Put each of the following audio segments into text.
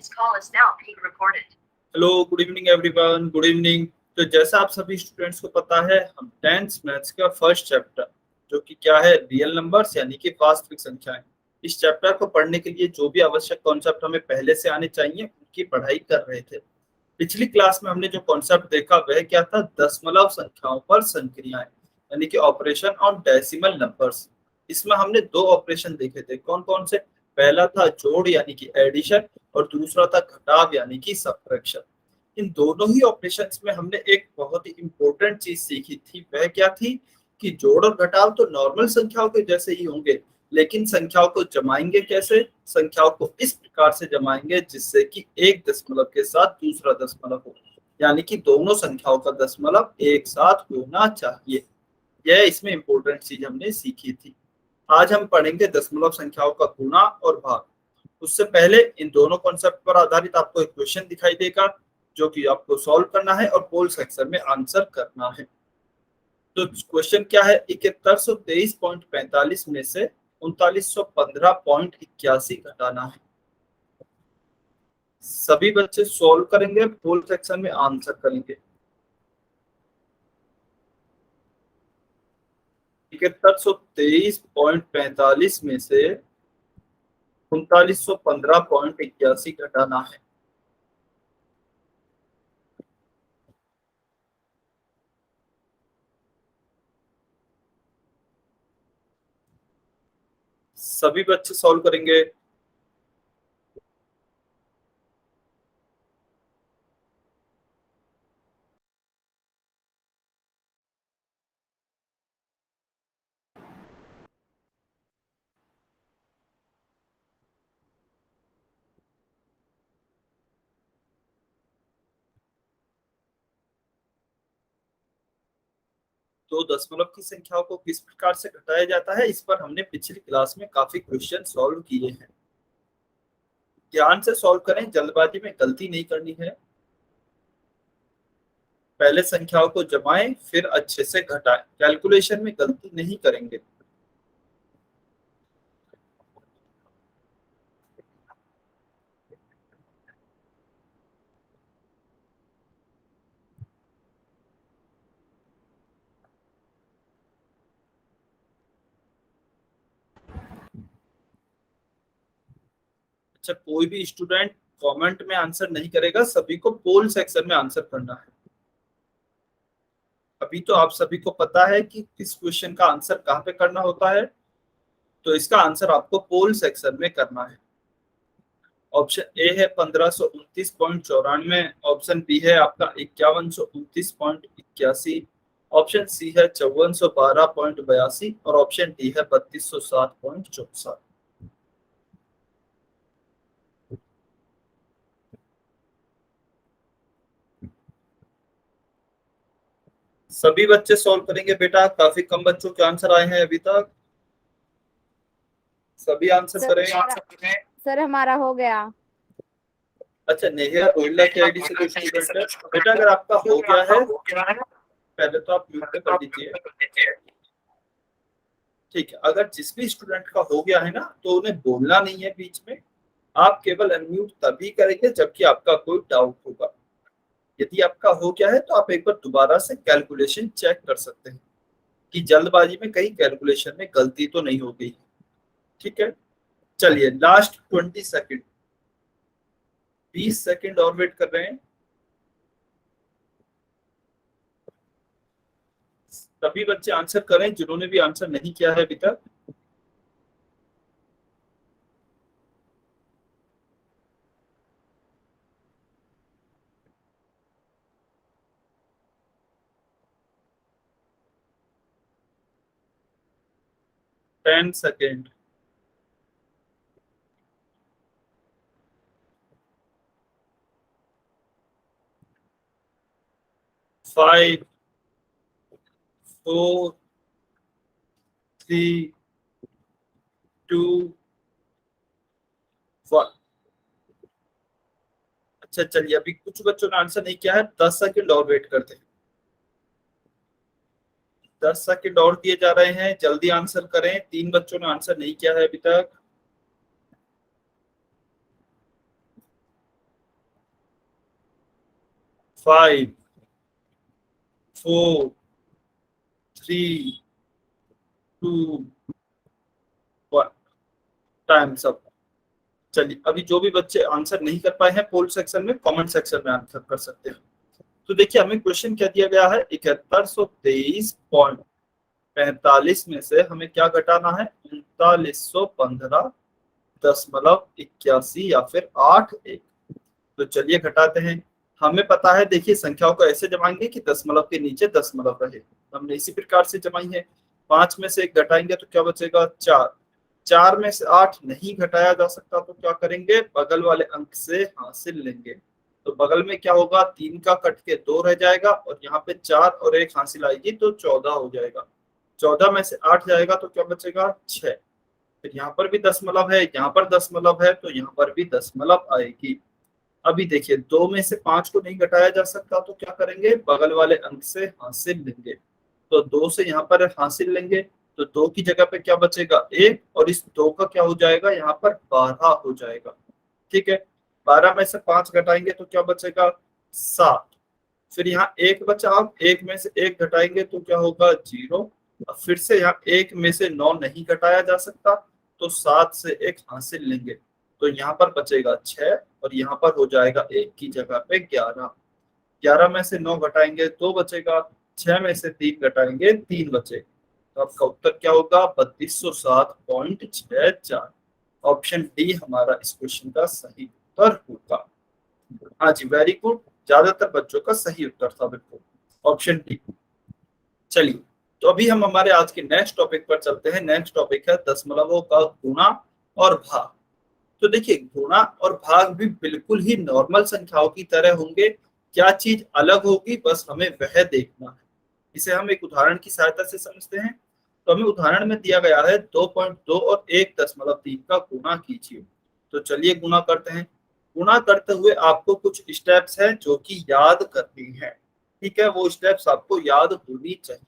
Hello, good evening everyone, good evening. तो जैसा आप सभी स्टूडेंट्स को पता है, हम 10th मैथ्स का फर्स्ट चैप्टर जो कि क्या है, रियल नंबर्स यानी कि वास्तविक संख्याएं, इस चैप्टर को पढ़ने के लिए जो भी आवश्यक कॉन्सेप्ट हमें पहले से आने चाहिए उनकी पढ़ाई कर रहे थे। पिछली क्लास में हमने जो कॉन्सेप्ट देखा वह क्या था, दशमलव संख्याओं पर संक्रियाएं यानी कि ऑपरेशन ऑन डेसिमल नंबर्स। इसमें हमने दो ऑपरेशन देखे थे, कौन कौन से? पहला था जोड़ यानी कि एडिशन और दूसरा था घटाव यानी कि सब्ट्रैक्शन। इन दोनों ही ऑपरेशंस में हमने एक बहुत ही इंपॉर्टेंट चीज सीखी थी, वह क्या थी कि जोड़ और घटाव तो नॉर्मल संख्याओं के जैसे ही होंगे, लेकिन संख्याओं को जमाएंगे कैसे? संख्याओं को इस प्रकार से जमाएंगे जिससे कि एक दशमलव के साथ दूसरा दशमलव हो, यानी कि दोनों संख्याओं का दशमलव एक साथ होना चाहिए। यह इसमें इंपॉर्टेंट चीज हमने सीखी थी। आज हम पढ़ेंगे दशमलव संख्याओं का गुणा और भाग। उससे पहले इन दोनों कॉन्सेप्ट पर आधारित आपको एक क्वेश्चन दिखाई देगा जो कि आपको सॉल्व करना है और पोल सेक्शन में आंसर करना है। तो क्वेश्चन क्या है, 7123.45 में से 3915.81 घटाना है। सभी बच्चे सॉल्व करेंगे, पोल सेक्शन में आंसर करेंगे। 7123.45 में से 3915.81 घटाना है। सभी बच्चे सॉल्व करेंगे। तो दशमलव की संख्याओं को किस प्रकार से घटाया जाता है, इस पर हमने पिछली क्लास में काफी क्वेश्चन सॉल्व किए हैं। ध्यान से सॉल्व करें, जल्दबाजी में गलती नहीं करनी है। पहले संख्याओं को जमाएं फिर अच्छे से घटाएं, कैलकुलेशन में गलती नहीं करेंगे। अच्छा, कोई भी स्टूडेंट कमेंट में आंसर नहीं करेगा, सभी को पोल सेक्शन में आंसर करना है। अभी तो आप सभी को पता है कि किस क्वेश्चन का आंसर कहाँ पे करना होता है, तो इसका आंसर आपको पोल सेक्शन में करना है। ऑप्शन ए है 1529.94, ऑप्शन बी है आपका 5129.81, ऑप्शन सी है 5412.82 और ऑप्शन डी है 3207.64। सभी बच्चे सॉल्व करेंगे बेटा, काफी कम बच्चों के आंसर आए हैं अभी तक। सभी आंसर करें। सर हमारा हो गया। अच्छा, नेहा रोहिला की आईडी से कोई स्टूडेंट है बेटा? अगर आपका हो गया है पहले तो आप म्यूट कर दीजिए, ठीक है। अगर जिस भी स्टूडेंट का हो गया है ना, तो उन्हें बोलना नहीं है बीच में। आप केवल अनम्यूट तभी करेंगे जबकि आपका कोई डाउट होगा। यदि आपका हो गया है तो आप एक बार दोबारा से कैलकुलेशन चेक कर सकते हैं कि जल्दबाजी में कहीं कैलकुलेशन में गलती तो नहीं हो गई। ठीक है, चलिए लास्ट 20 सेकेंड, 20 सेकेंड और वेट कर रहे हैं। सभी बच्चे आंसर करें जिन्होंने भी आंसर नहीं किया है अभी तक। Ten second. 5 4 3 2 1। अच्छा चलिए, अभी कुछ बच्चों ने आंसर नहीं किया है, 10 सेकेंड और वेट करते हैं। 10 सेकेंड और दिए जा रहे हैं, जल्दी आंसर करें। 3 बच्चों ने आंसर नहीं किया है अभी तक। 5 4 3 2 1 टाइम्स अप। चलिए अभी जो भी बच्चे आंसर नहीं कर पाए हैं पोल सेक्शन में, कमेंट सेक्शन में आंसर कर सकते हैं। तो देखिए हमें क्वेश्चन क्या दिया गया है, 7123.45 में से हमें क्या घटाना है, 3915.81 या फिर 81। तो चलिए घटाते हैं। हमें पता है, देखिए संख्याओं को ऐसे जमाएंगे कि दशमलव के नीचे दशमलव रहे। हमने इसी प्रकार से जमाई है। 5 में से 1 घटाएंगे तो क्या बचेगा, 4। 4 में से 8 नहीं घटाया जा सकता तो क्या करेंगे, बगल वाले अंक से हासिल लेंगे। तो बगल में क्या होगा, 3 का कट के 2 रह जाएगा और यहाँ पे 4 और 1 हासिल आएगी तो 14 हो जाएगा। 14 में से 8 जाएगा तो क्या बचेगा, 6। फिर यहाँ पर भी दशमलव है, यहाँ पर दशमलव है, तो यहाँ पर भी दशमलव आएगी। अभी देखिए 2 में से 5 को नहीं घटाया जा सकता तो क्या करेंगे, बगल वाले अंक से हासिल लेंगे। तो 2 से यहाँ पर हासिल लेंगे तो 2 की जगह पे क्या बचेगा, 1, और इस 2 का क्या हो जाएगा, यहाँ पर 12 हो जाएगा। ठीक है, 12 में से 5 घटाएंगे तो क्या बचेगा, 7। फिर यहाँ 1 बचा, अब 1 में से 1 घटाएंगे तो क्या होगा, 0। अब फिर से यहाँ 1 में से 9 नहीं घटाया जा सकता तो 7 से 1 हासिल लेंगे तो यहाँ पर बचेगा 6 और यहाँ पर हो जाएगा 1 की जगह पे 11। 11 में से 9 घटाएंगे 2 बचेगा, 6 में से 3 घटाएंगे 3 बचेगा। तो आपका उत्तर क्या होगा, 3207.64। ऑप्शन डी हमारा इस क्वेश्चन का सही उत्तर होगा। हाँ जी, वेरी गुड, ज्यादातर बच्चों का सही उत्तर था बिल्कुल, ऑप्शन डी। चलिए तो अभी हम हमारे आज के नेक्स्ट टॉपिक पर चलते हैं। नेक्स्ट टॉपिक है दशमलवों का गुणा और भाग। तो देखिए गुणा और भाग भी बिल्कुल ही नॉर्मल संख्याओं की तरह होंगे। क्या चीज अलग होगी, बस हमें वह देखना है। इसे हम एक उदाहरण की सहायता से समझते हैं। तो हमें उदाहरण में दिया गया है 2.2 और 1.3 का गुणा कीजिए। तो चलिए गुणा करते हैं। गुणा करते हुए आपको कुछ स्टेप्स हैं जो कि याद करनी है। ठीक है, वो स्टेप्स आपको याद होनी चाहिए।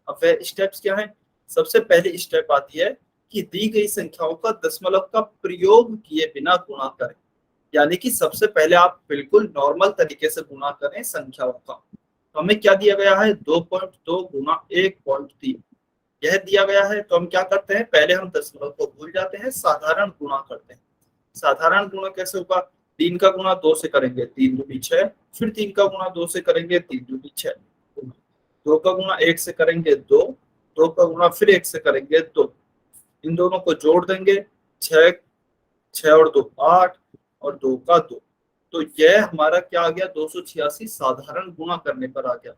अब वह स्टेप्स क्या है, सबसे पहली स्टेप आती है कि दी गई संख्याओं का दशमलव का प्रयोग किए बिना गुणा करें। यानी कि सबसे पहले आप बिल्कुल नॉर्मल तरीके से गुणा करें संख्याओं का। तो हमें क्या दिया गया है, 2.2 गुना 1.3 यह दिया गया है। तो हम क्या करते हैं, पहले हम दशमलव को भूल जाते हैं, साधारण गुणा करते हैं। साधारण गुणा कैसे होगा, 3 का गुणा 2 से करेंगे 3 दूनी 6, फिर 3 का गुणा 2 से करेंगे 3 दूनी 6, 2 का गुणा 1 से करेंगे 2, 2 का गुणा फिर 1 से करेंगे 2, इन दोनों को जोड़ देंगे 6, 6 और 2 8 और 2 का 2। तो यह हमारा क्या आ गया, 286 साधारण गुणा करने पर आ गया।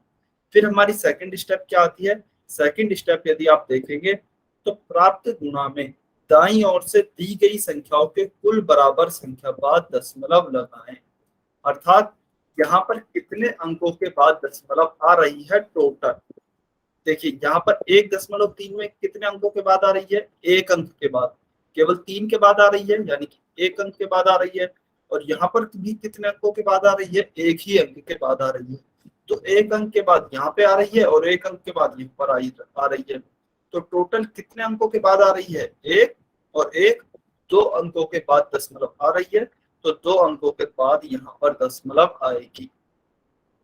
फिर हमारी सेकंड स्टेप क्या आती है, सेकंड स्टेप यदि आप देखेंगे तो प्राप्त गुणा में दाईं ओर से दी गई संख्याओं के कुल बराबर संख्या बाद दशमलव लगाएं। अर्थात यहाँ पर कितने अंकों के बाद दशमलव आ रही है टोटल। देखिए यहाँ पर 1.3 में कितने अंकों के बाद आ रही है, 1 अंक के बाद, केवल 3 के बाद आ रही है, यानी कि 1 अंक के बाद आ रही है। और यहाँ पर भी कितने अंकों के बाद आ रही है, 1 ही अंक के बाद आ रही है। तो 1 अंक के बाद यहाँ पे आ रही है और 1 अंक के बाद यहाँ पर आ रही है। तो टोटल कितने अंकों के बाद आ रही है, 1 और 1, 2 अंकों के बाद दशमलव आ रही है। तो 2 अंकों के बाद यहाँ पर दशमलव आएगी।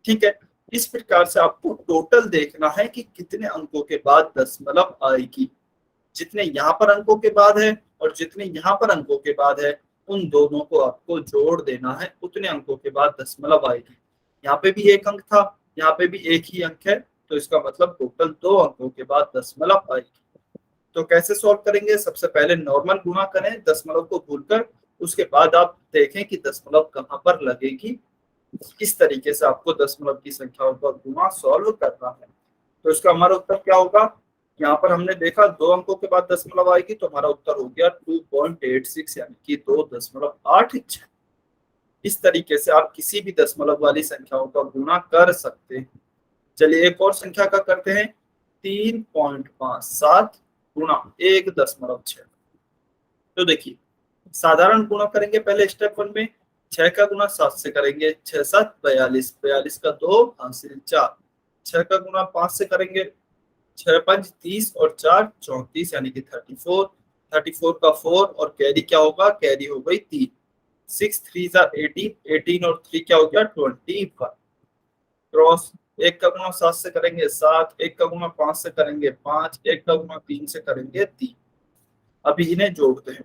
ठीक है, इस प्रकार से आपको टोटल देखना है कि कितने अंकों के बाद दशमलव आएगी। जितने यहाँ पर अंकों के बाद है और जितने यहाँ पर अंकों के बाद है, उन दोनों को आपको जोड़ देना है, उतने अंकों के बाद दशमलव आएगी। यहाँ पे भी 1 अंक था, यहाँ पे भी 1 ही अंक है, तो इसका मतलब टोटल 2 अंकों के बाद दशमलव आएगी। तो कैसे सॉल्व करेंगे, सबसे पहले नॉर्मल गुणा करें दशमलव को भूलकर, उसके बाद आप देखें कि दशमलव कहाँ पर लगेगी। इस तरीके से आपको दशमलव की संख्याओं का गुणा सॉल्व करना है। तो इसका हमारा उत्तर क्या होगा, यहाँ पर हमने देखा 2 अंकों के बाद दशमलव आएगी, तो हमारा उत्तर हो गया 2.86 यानी कि 2.86। इस तरीके से आप किसी भी दशमलव वाली संख्याओं का गुणा कर सकते हैं। चलिए एक और संख्या का करते हैं, 3.57 गुणा 1.6। तो देखिए साधारण गुणा करेंगे पहले स्टेप 1 में, 6 का गुणा 7 से करेंगे, 6 7 42, 42 का 2 हासिल 4, 6 का गुणा 5 से करेंगे, 6 5 30 और 4 34 यानी कि 34, 34 का 4 और कैरी क्या होगा, कैरी हो गई 3, 6 3 18, 18 और 3 क्या हो गया 21। क्रॉस, 1 का गुणा 7 से करेंगे 7, 1 का गुणा 5 से करेंगे 5, 1 का गुणा 3 से करेंगे 3। अभी इन्हें जोड़ते हैं,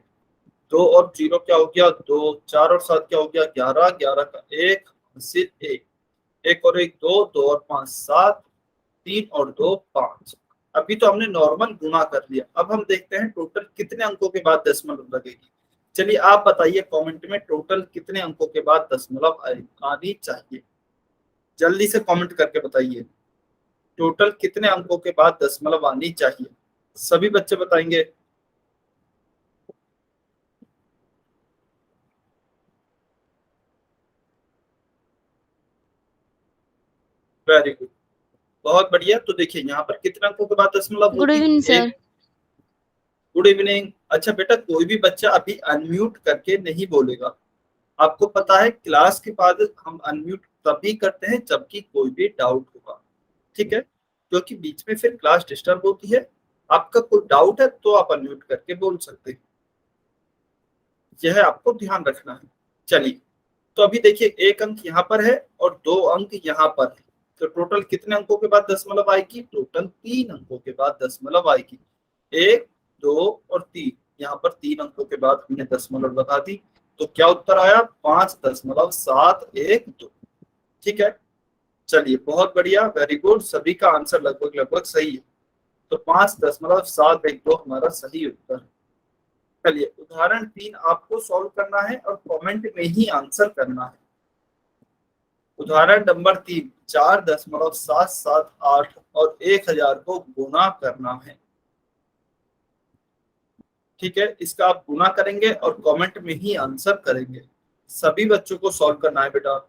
2 और 0 क्या हो गया 2, 4 और 7 क्या हो गया 11, 11 का 1 हासिल 1, 1 और 1 2, 2 और 5 7, 3 और 2 5। अभी तो हमने नॉर्मल गुणा कर लिया, अब हम देखते हैं टोटल कितने अंकों के बाद दशमलव लगेगी। चलिए आप बताइए कमेंट में टोटल कितने अंकों के बाद दशमलव आनी चाहिए, जल्दी से कमेंट करके बताइए टोटल कितने अंकों के बाद दशमलव आनी चाहिए। सभी बच्चे बताएंगे। वेरी गुड, बहुत बढ़िया। तो देखिए यहाँ पर कितने अंकों के बाद दशमलव गुड होगी, इवनिंग सर। एक। Good evening. अच्छा बेटा, कोई भी बच्चा अभी अनम्यूट करके नहीं बोलेगा। आपको पता है क्लास के बाद हम अनम्यूट तभी करते हैं जबकि कोई भी डाउट होगा, ठीक है, क्योंकि बीच में फिर क्लास डिस्टर्ब होती है। आपका कोई डाउट है तो आप अनम्यूट करके बोल सकते हैं, यह आपको ध्यान रखना है। चलिए, तो अभी देखिए 1 अंक यहाँ पर है और 2 अंक यहाँ पर है, तो टोटल कितने अंकों के बाद दशमलव आएगी, टोटल 3 अंकों के बाद दशमलव आएगी। 1 2 और 3, यहाँ पर 3 अंकों के बाद हमने दशमलव लगा दी, तो क्या उत्तर आया 5.712। ठीक है, चलिए बहुत बढ़िया, वेरी गुड, सभी का आंसर लगभग लगभग सही है। तो 5.712 हमारा सही उत्तर है। चलिए उदाहरण 3 आपको सॉल्व करना है और कमेंट में ही आंसर करना है। उदाहरण नंबर 3, 4.778 और 1000 को गुणा करना है। ठीक है, इसका आप गुणा करेंगे और कमेंट में ही आंसर करेंगे। सभी बच्चों को सॉल्व करना है बेटा।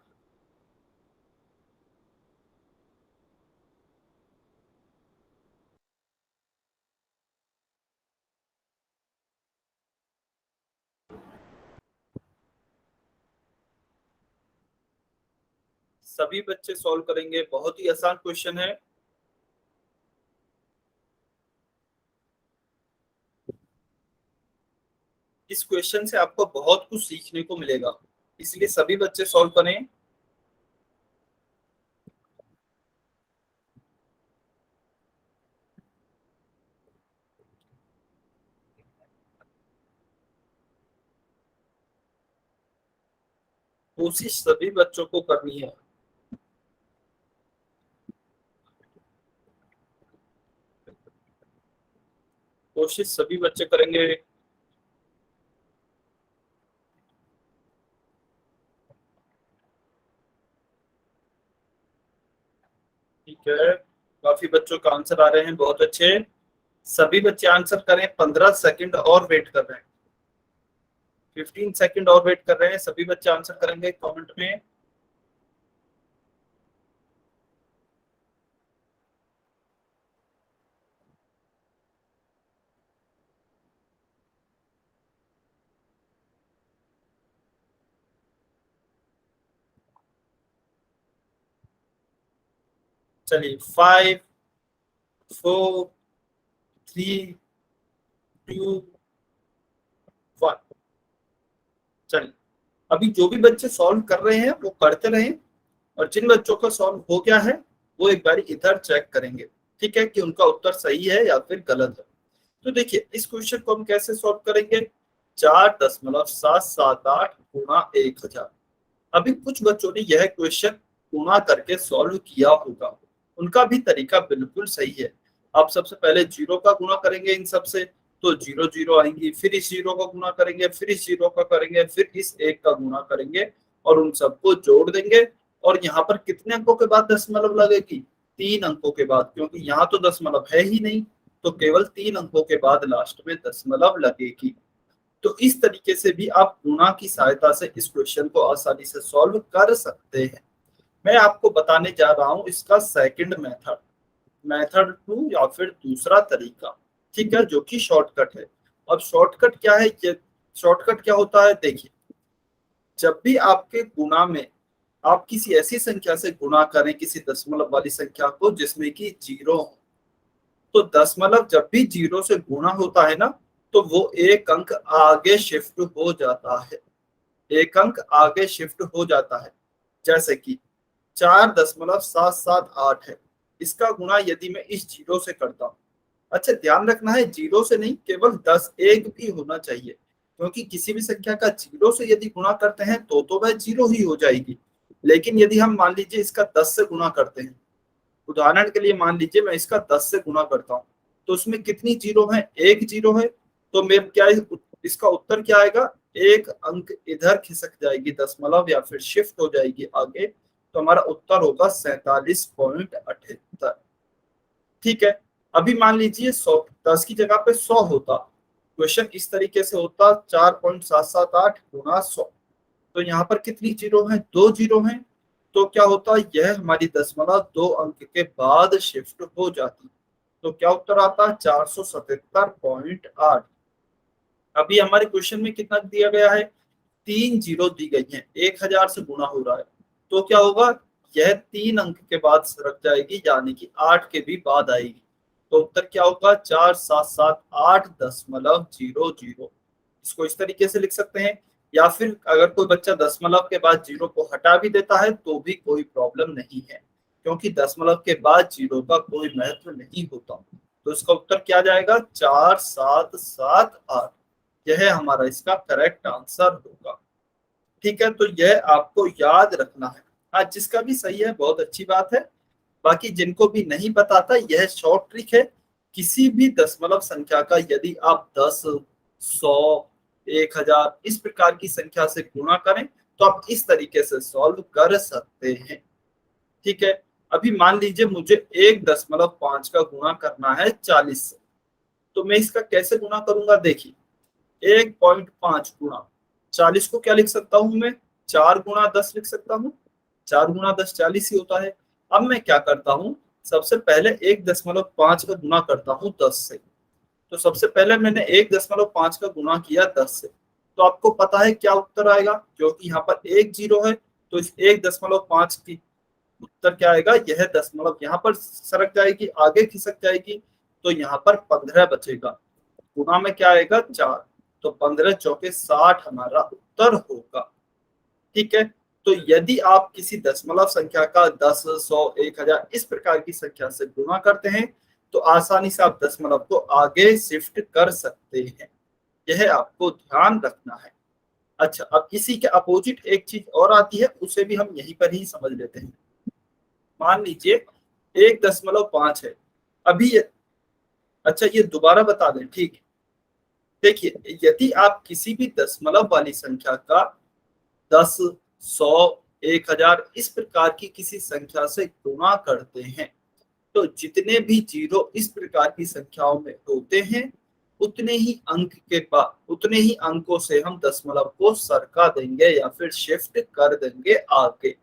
सभी बच्चे सॉल्व करेंगे, बहुत ही आसान क्वेश्चन है। इस क्वेश्चन से आपको बहुत कुछ सीखने को मिलेगा, इसलिए सभी बच्चे सॉल्व करें। कोशिश सभी बच्चों को करनी है। कोशिश सभी बच्चे करेंगे। ठीक है, काफी बच्चों का आंसर आ रहे हैं, बहुत अच्छे। सभी बच्चे आंसर करें, 15 सेकंड और वेट कर रहे हैं, 15 सेकंड और वेट कर रहे हैं, सभी बच्चे आंसर करेंगे कमेंट में। चलिए 5 4 3 2 1। चलिए, अभी जो भी बच्चे सॉल्व कर रहे हैं वो करते रहें, और जिन बच्चों का सॉल्व हो गया है वो एक बार इधर चेक करेंगे, ठीक है, कि उनका उत्तर सही है या फिर गलत है। तो देखिए इस क्वेश्चन को हम कैसे सॉल्व करेंगे, 4.778 गुणा 1000। अभी कुछ बच्चों ने यह क्वेश्चन गुणा करके सॉल्व किया होगा, उनका भी तरीका बिल्कुल सही है। आप सबसे पहले 0 का गुणा करेंगे इन सब से, तो 0 0 आएंगी, फिर इस 0 का गुणा करेंगे, फिर इस 0 का करेंगे, फिर इस 1 का गुणा करेंगे और उन सबको जोड़ देंगे। और यहाँ पर कितने अंकों के बाद दशमलव लगेगी, 3 अंकों के बाद, क्योंकि यहाँ तो दशमलव है ही नहीं, तो केवल 3 अंकों के बाद लास्ट में दशमलव लगेगी। तो इस तरीके से भी आप गुणा की सहायता से इस क्वेश्चन को आसानी से सॉल्व कर सकते हैं। मैं आपको बताने जा रहा हूं इसका सेकंड मेथड, मेथड 2 या फिर दूसरा तरीका, ठीक है, जो कि शॉर्टकट है। अब शॉर्टकट क्या है, ये शॉर्टकट क्या होता है, देखिए जब भी आपके गुणा में आप किसी ऐसी संख्या से गुणा करें, किसी दशमलव वाली संख्या को जिसमें कि 0 हो, तो दशमलव जब भी 0 से गुणा होता है ना, तो वो एक अंक आगे शिफ्ट हो जाता है, एक अंक आगे शिफ्ट हो जाता है। जैसे कि 4.778 है। इसका गुणा यदि मैं इस जीरो से करता हूँ, अच्छा ध्यान रखना है जीरो से नहीं, केवल 10 एक भी होना चाहिए, क्योंकि किसी भी संख्या का जीरो से यदि गुणा करते हैं तो वह जीरो ही हो जाएगी। लेकिन यदि हम मान लीजिए इसका 10 से गुणा करते हैं, उदाहरण के लिए मान लीजिए मैं इसका 10 से गुणा करता हूँ, तो उसमें कितनी जीरो है? एक जीरो है। तो मेरे क्या इसका उत्तर क्या आएगा? एक अंक इधर खिसक जाएगी दशमलव या फिर शिफ्ट हो जाएगी आगे, तो हमारा उत्तर होगा 47.78। ठीक है। अभी मान लीजिए 100, 10 की जगह पे 100 होता, क्वेश्चन इस तरीके से होता 4.778 गुणा 100। तो यहाँ पर कितनी जीरो है? दो जीरो है। तो क्या होता, यह हमारी दशमलव दो अंक के बाद शिफ्ट हो जाती। तो क्या उत्तर आता? 477.8। अभी हमारे क्वेश्चन में कितना दिया गया है? तीन जीरो दी गई है, 1000 से गुणा हो रहा है। तो क्या होगा, यह तीन अंक के बाद सरक जाएगी, यानी कि 8 के भी बाद आएगी। तो उत्तर क्या होगा? 4778.00। इसको इस तरीके से लिख सकते हैं, या फिर अगर कोई बच्चा दशमलव के बाद जीरो को हटा भी देता है तो भी कोई प्रॉब्लम नहीं है, क्योंकि दशमलव के बाद जीरो का कोई महत्व नहीं होता। तो इसका उत्तर क्या जाएगा? 4778। यह हमारा इसका करेक्ट आंसर होगा। ठीक है, तो यह आपको याद रखना है। हाँ, जिसका भी सही है बहुत अच्छी बात है, बाकी जिनको भी नहीं पता था, यह शॉर्ट ट्रिक है। किसी भी दशमलव संख्या का यदि आप 10, 100, 1000 इस प्रकार की संख्या से गुणा करें तो आप इस तरीके से सॉल्व कर सकते हैं। ठीक है। अभी मान लीजिए मुझे 1.5 का गुणा करना है 40 से, तो मैं इसका कैसे गुणा करूंगा? देखिए, 1.5 गुणा 40 को क्या लिख सकता हूं मैं? 4 गुणा 10 लिख सकता हूं। 4 गुणा 10 40 ही होता है। अब मैं क्या करता हूं, सबसे पहले 1.5 का गुणा करता हूं 10 से। तो सबसे पहले मैंने 1.5 का गुणा किया 10 से, तो आपको पता है क्या उत्तर आएगा? क्योंकि यहाँ पर एक जीरो है, तो इस 1.5 की उत्तर क्या आएगा? यह दशमलव यहाँ पर सरक जाएगी, आगे खिसक जाएगी, तो यहाँ पर 15 बचेगा। गुणा में क्या आएगा? 4। तो 15 चौके 60 हमारा उत्तर होगा। ठीक है। तो यदि आप किसी दशमलव संख्या का 10, 100, 1000 इस प्रकार की संख्या से गुणा करते हैं तो आसानी से आप दशमलव को आगे शिफ्ट कर सकते हैं। यह आपको ध्यान रखना है। अच्छा, अब इसी के अपोजिट एक चीज और आती है, उसे भी हम यहीं पर ही समझ लेते हैं। मान लीजिए 1.5 है। अभी अच्छा, ये दोबारा बता दें, ठीक है। देखिए, यदि आप किसी भी दशमलव वाली संख्या का 10, 100, 1000 इस प्रकार की किसी संख्या से गुणा करते हैं तो जितने भी जीरो इस प्रकार की संख्याओं में होते हैं उतने ही अंकों से हम दशमलव को सरका देंगे या फिर शिफ्ट कर देंगे आगे।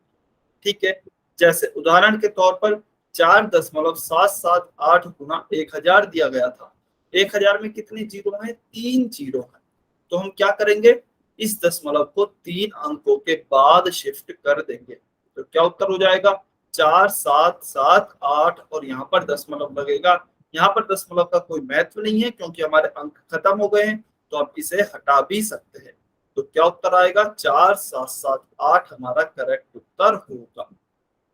ठीक है। जैसे उदाहरण के तौर पर 4.778 गुना 1000 दिया गया था। 1000 में कितने जीरो हैं? तीन जीरो हैं। तो हम क्या करेंगे, इस दशमलव को तीन अंकों के बाद शिफ्ट कर देंगे। तो क्या उत्तर हो जाएगा? 4778 और यहाँ पर दशमलव लगेगा। यहाँ पर दशमलव का कोई महत्व नहीं है क्योंकि हमारे अंक खत्म हो गए हैं, तो आप इसे हटा भी सकते हैं। तो क्या उत्तर आएगा? 4778 हमारा करेक्ट उत्तर होगा।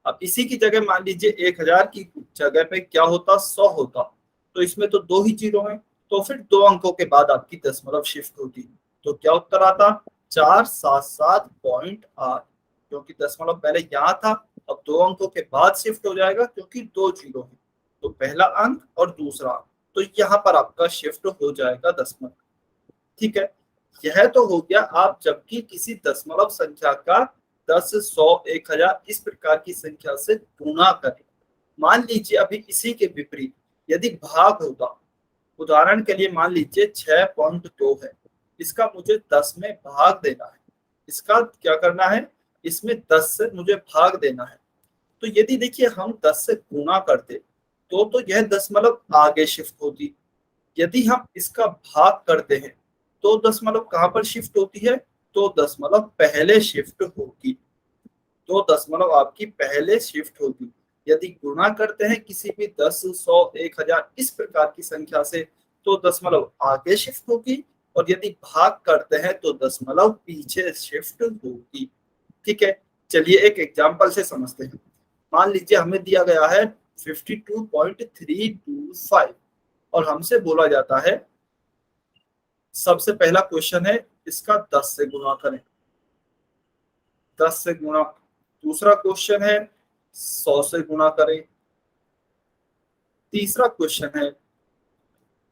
अब इसी की जगह मान लीजिए 1000 की जगह पे क्या होता? 100 होता। तो इसमें तो दो ही जीरो हैं, तो फिर दो अंकों के बाद आपकी दशमलव शिफ्ट होती। तो क्या उत्तर आता? 477.8, क्योंकि दशमलव पहले यहाँ था, अब दो अंकों के बाद शिफ्ट हो जाएगा क्योंकि दो जीरो है। तो पहला अंक और दूसरा अंक, तो यहाँ पर आपका शिफ्ट हो जाएगा दशमलव। ठीक है। यह तो हो गया आप जबकि किसी दशमलव संख्या का 10, 100, 1000 इस प्रकार की संख्या से गुणा करें। मान लीजिए अभी इसी के विपरीत यदि भाग होता, उदाहरण के लिए मान लीजिए 6.2 है, इसका मुझे 10 में भाग देना है। इसका क्या करना है? इसमें 10 से मुझे भाग देना है। तो यदि देखिए हम 10 से गुणा करते तो यह दशमलव आगे शिफ्ट होती। यदि हम इसका भाग करते हैं तो दशमलव कहां पर शिफ्ट होती है? तो दशमलव पहले शिफ्ट होगी। तो दशमलव आपकी पहले शिफ्ट होगी। यदि गुणा करते हैं किसी भी 10, 100, 1000 इस प्रकार की संख्या से तो दशमलव आगे शिफ्ट होगी, और यदि भाग करते हैं तो दशमलव पीछे शिफ्ट होगी। ठीक है। चलिए एक एग्जाम्पल से समझते हैं। मान लीजिए हमें दिया गया है 52.325 और हमसे बोला जाता है, सबसे पहला क्वेश्चन है इसका 10 से गुणा करें, 10 से गुणा। दूसरा क्वेश्चन है 100 से गुणा करें। तीसरा क्वेश्चन है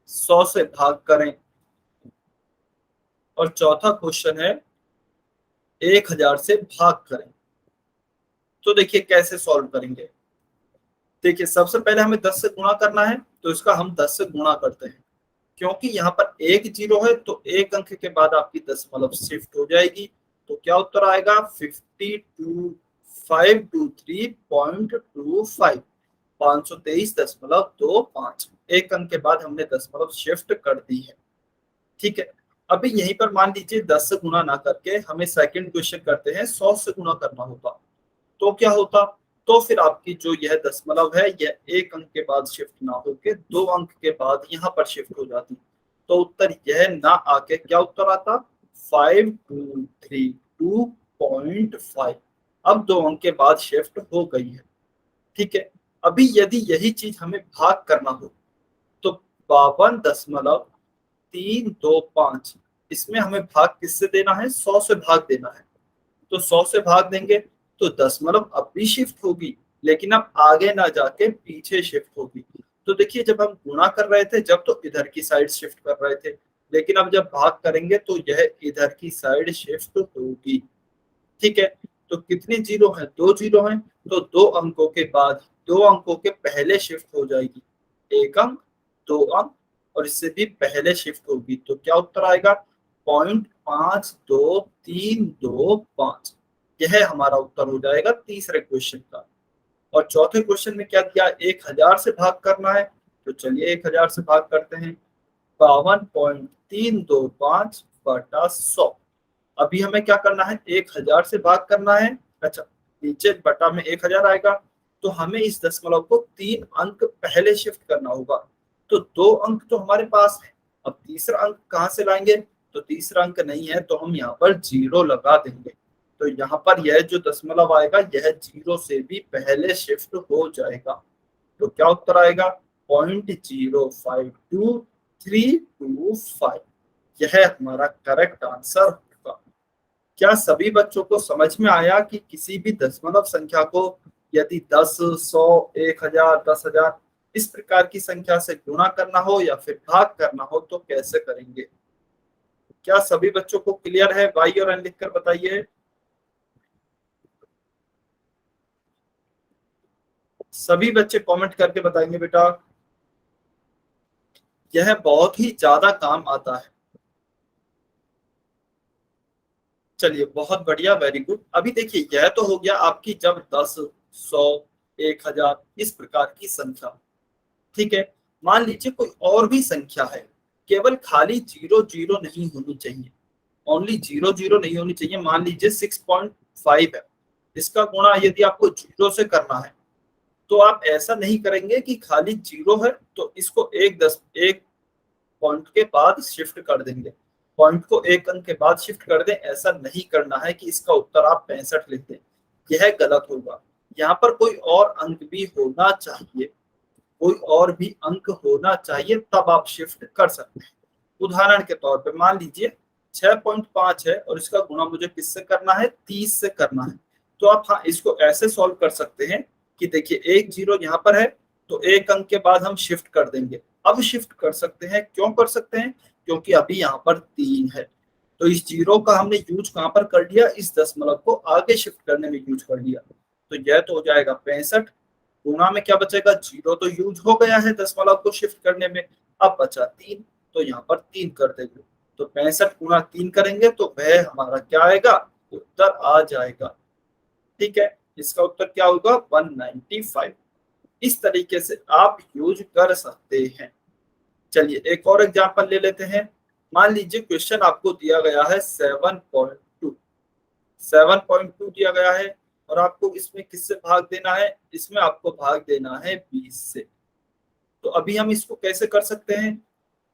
100 से भाग करें। और चौथा क्वेश्चन है 1000 से भाग करें। तो देखिए कैसे सॉल्व करेंगे। देखिए सबसे पहले हमें 10 से गुणा करना है, तो इसका हम 10 से गुणा करते हैं। क्योंकि यहाँ पर एक जीरो है तो एक अंक के बाद आपकी दशमलव शिफ्ट हो जाएगी। तो क्या उत्तर आएगा 52523.25, 523.25। एक अंक के बाद हमने दशमलव शिफ्ट कर दी है। ठीक है, अभी यहीं पर मान लीजिए 10 से गुणा ना करके हमें सेकंड क्वेश्चन करते हैं, 100 से गुणा करना होता। तो क्या होता, तो फिर आपकी जो यह दशमलव है यह एक अंक के बाद शिफ्ट ना होके 2 अंक के बाद यहाँ पर शिफ्ट हो जाती। तो उत्तर यह ना आके क्या उत्तर आता 5232.5। अब 2 अंक के बाद शिफ्ट हो गई है। ठीक है, अभी यदि यही चीज हमें भाग करना हो तो 52.325, इसमें हमें भाग किससे देना है, 100 से भाग देना है। तो 100 से भाग देंगे तो दशमलव अब भी शिफ्ट होगी, लेकिन अब आगे ना जाके पीछे शिफ्ट होगी। तो देखिए जब हम गुणा कर रहे थे जब तो इधर की साइड शिफ्ट कर रहे थे, लेकिन अब जब भाग करेंगे तो यह इधर की साइड शिफ्ट होगी। ठीक है, तो कितने जीरो हैं, 2 जीरो हैं। तो 2 अंकों के बाद 2 अंकों के पहले शिफ्ट हो जाएगी, एक अंक 2 अंक और इससे भी पहले शिफ्ट होगी। तो क्या उत्तर आएगा 0.5235। यह हमारा उत्तर हो जाएगा तीसरे क्वेश्चन का। और चौथे क्वेश्चन में क्या दिया, 1000 से भाग करना है। तो चलिए 1000 से भाग करते हैं, 52.325/100। अभी हमें क्या करना है, 1000 से भाग करना है। अच्छा, नीचे बटा में 1000 आएगा तो हमें इस दशमलव को 3 अंक पहले शिफ्ट करना होगा। तो 2 अंक तो हमारे पास है, अब तीसरा अंक कहाँ से लाएंगे। तो तीसरा अंक नहीं है तो हम यहाँ पर जीरो लगा देंगे। तो यहाँ पर यह जो दशमलव आएगा यह जीरो से भी पहले शिफ्ट हो जाएगा। तो क्या उत्तर आएगा 0.05225। यह हमारा करेक्ट आंसर होगा। क्या सभी बच्चों को समझ में आया कि किसी भी दशमलव संख्या को यदि 10, 100, 1000, 10,000 इस प्रकार की संख्या से गुणा करना हो या फिर भाग करना हो तो कैसे करेंगे। क्या सभी बच्चों को क्लियर है, वाई और एन लिखकर बताइए। सभी बच्चे कमेंट करके बताएंगे बेटा। यह बहुत ही ज्यादा काम आता है। चलिए बहुत बढ़िया, वेरी गुड। अभी देखिए यह तो हो गया आपकी जब 10, 100, 1000 इस प्रकार की संख्या। ठीक है, मान लीजिए कोई और भी संख्या है, केवल खाली जीरो जीरो नहीं होनी चाहिए, ओनली जीरो जीरो नहीं होनी चाहिए। मान लीजिए 6.5 है, इसका गुणा यदि आपको जीरो से करना है तो आप ऐसा नहीं करेंगे कि खाली जीरो है तो इसको एक पॉइंट के बाद शिफ्ट कर देंगे, पॉइंट को एक अंक के बाद शिफ्ट कर दें। ऐसा नहीं करना है कि इसका उत्तर आप 65 लिख दें, यह गलत होगा। यहाँ पर कोई और अंक भी होना चाहिए, कोई और भी अंक होना चाहिए, तब आप शिफ्ट कर सकते हैं। उदाहरण के तौर पे मान लीजिए 6.5 है और इसका गुणा मुझे किससे करना है, 30 से करना है। तो आप हाँ इसको ऐसे सॉल्व कर सकते हैं कि देखिए एक जीरो यहाँ पर है तो एक अंक के बाद हम शिफ्ट कर देंगे। अब शिफ्ट कर सकते हैं, क्यों कर सकते हैं, क्योंकि अभी यहाँ पर 3 है तो इस जीरो का हमने यूज कहाँ पर कर लिया, इस दशमलव को आगे शिफ्ट करने में यूज कर लिया। तो यह तो हो जाएगा 65, गुणा में क्या बचेगा, जीरो तो यूज हो गया है दशमलव को शिफ्ट करने में, अब बचा 3 तो यहाँ पर 3 कर देंगे। तो 65 गुणा 3 करेंगे तो वह हमारा क्या आएगा, उत्तर आ जाएगा। ठीक है, इसका उत्तर क्या होगा 195। इस तरीके से आप यूज कर सकते हैं। चलिए एक और एग्जांपल ले लेते हैं। मान लीजिए क्वेश्चन आपको दिया गया है 7.2, 7.2 दिया गया है और आपको इसमें किससे भाग देना है, इसमें आपको भाग देना है 20 से। तो अभी हम इसको कैसे कर सकते हैं,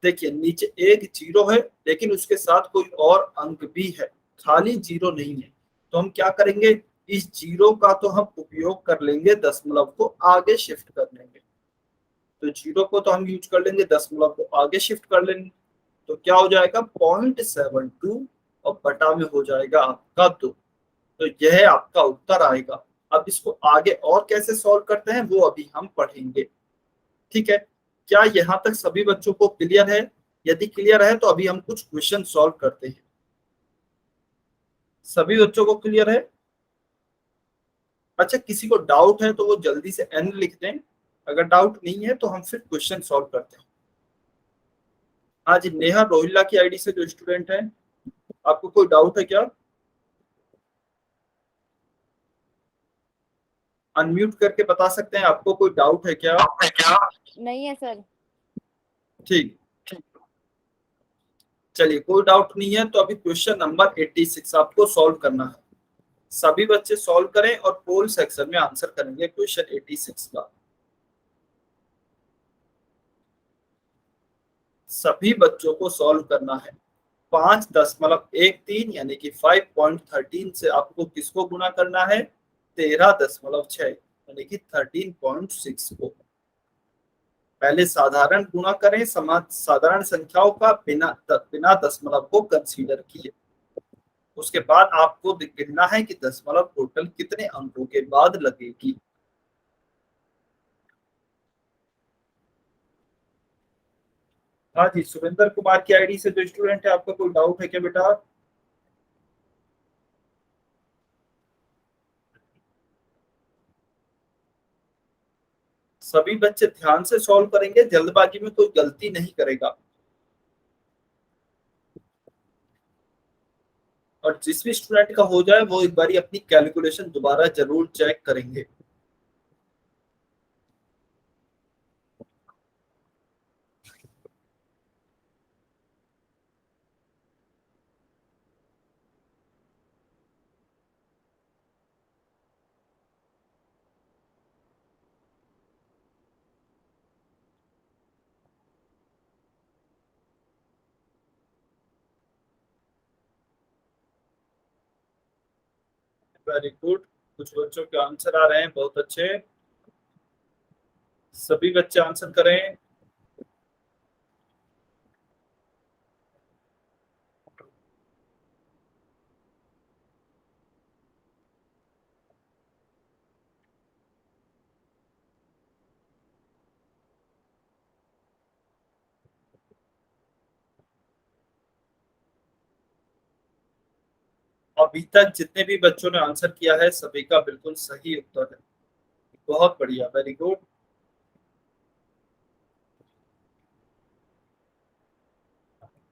देखिए नीचे एक जीरो है लेकिन उसके साथ कोई और अंक भी है, खाली जीरो नहीं है। तो हम क्या करेंगे, इस जीरो का तो हम उपयोग कर लेंगे दशमलव को आगे शिफ्ट कर लेंगे। तो जीरो को तो हम यूज कर लेंगे, दशमलव को आगे शिफ्ट कर लेंगे। तो क्या हो जाएगा 0.72 और बटा में हो जाएगा आपका 2। तो यह आपका उत्तर आएगा। अब इसको आगे और कैसे सॉल्व करते हैं वो अभी हम पढ़ेंगे। ठीक है, क्या यहाँ तक सभी बच्चों को क्लियर है? यदि क्लियर है तो अभी हम कुछ क्वेश्चन सॉल्व करते हैं। सभी बच्चों को क्लियर है? अच्छा, किसी को डाउट है तो वो जल्दी से एन लिख दें। अगर डाउट नहीं है तो हम फिर क्वेश्चन सॉल्व करते हैं। हाँ जी, नेहा रोहिल्ला की आईडी से जो स्टूडेंट है, आपको कोई डाउट है क्या? अनम्यूट करके बता सकते हैं, आपको कोई डाउट है क्या? नहीं है सर। ठीक, चलिए कोई डाउट नहीं है तो अभी क्वेश्चन नंबर 86 आपको सॉल्व करना है। सभी बच्चे सॉल्व करें और पोल सेक्शन में आंसर करेंगे क्वेश्चन 86 का। सभी बच्चों को सॉल्व करना है। 5.13 यानी कि 5.13 से आपको किसको गुना करना है? 13.6 यानी कि 13.6 को। पहले साधारण गुणा करें साधारण संख्याओं का बिना दशमलव को कंसीडर किए। उसके बाद आपको गिनना है कि दशमलव टोटल कितने अंकों के बाद लगेगी। हाँ जी, सुरेंद्र कुमार की आईडी से जो स्टूडेंट है, आपका कोई डाउट है क्या बेटा? सभी बच्चे ध्यान से सॉल्व करेंगे, जल्दबाजी में कोई गलती नहीं करेगा। और जिस भी स्टूडेंट का हो जाए वो एक बारी अपनी कैलकुलेशन दोबारा जरूर चेक करेंगे। वेरी गुड, कुछ बच्चों के आंसर आ रहे हैं, बहुत अच्छे। सभी बच्चे आंसर करें। अभी तक जितने भी बच्चों ने आंसर किया है सभी का बिल्कुल सही उत्तर है। बहुत बढ़िया, वेरी गुड।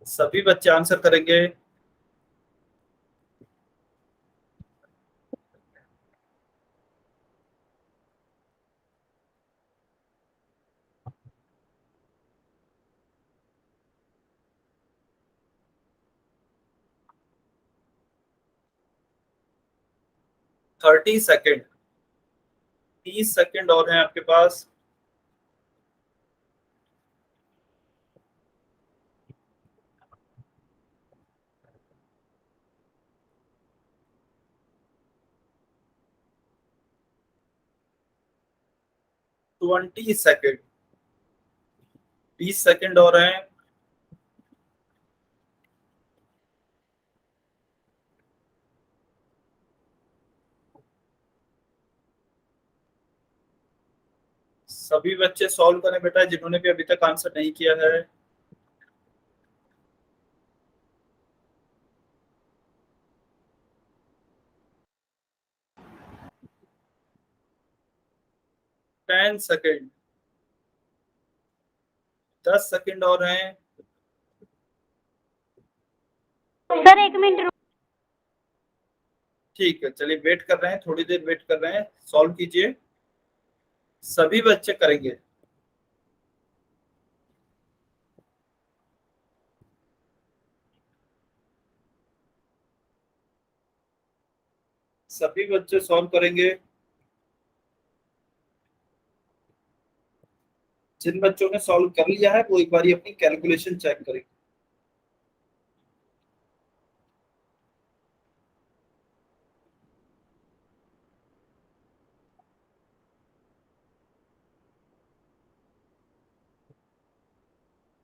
सभी बच्चे आंसर करेंगे। थर्टी सेकेंड, 30 सेकेंड और हैं आपके पास। ट्वेंटी सेकेंड, 20 सेकेंड और हैं। सभी बच्चे सॉल्व करें बेटा, जिन्होंने भी अभी तक आंसर नहीं किया है। 10 सेकेंड, 10 सेकेंड और हैं। Sir 1 minute. ठीक है, चलिए वेट कर रहे हैं, थोड़ी देर वेट कर रहे हैं, सॉल्व कीजिए। सभी बच्चे करेंगे। सभी बच्चे सॉल्व करेंगे। जिन बच्चों ने सॉल्व कर लिया है वो एक बारी अपनी कैलकुलेशन चेक करें।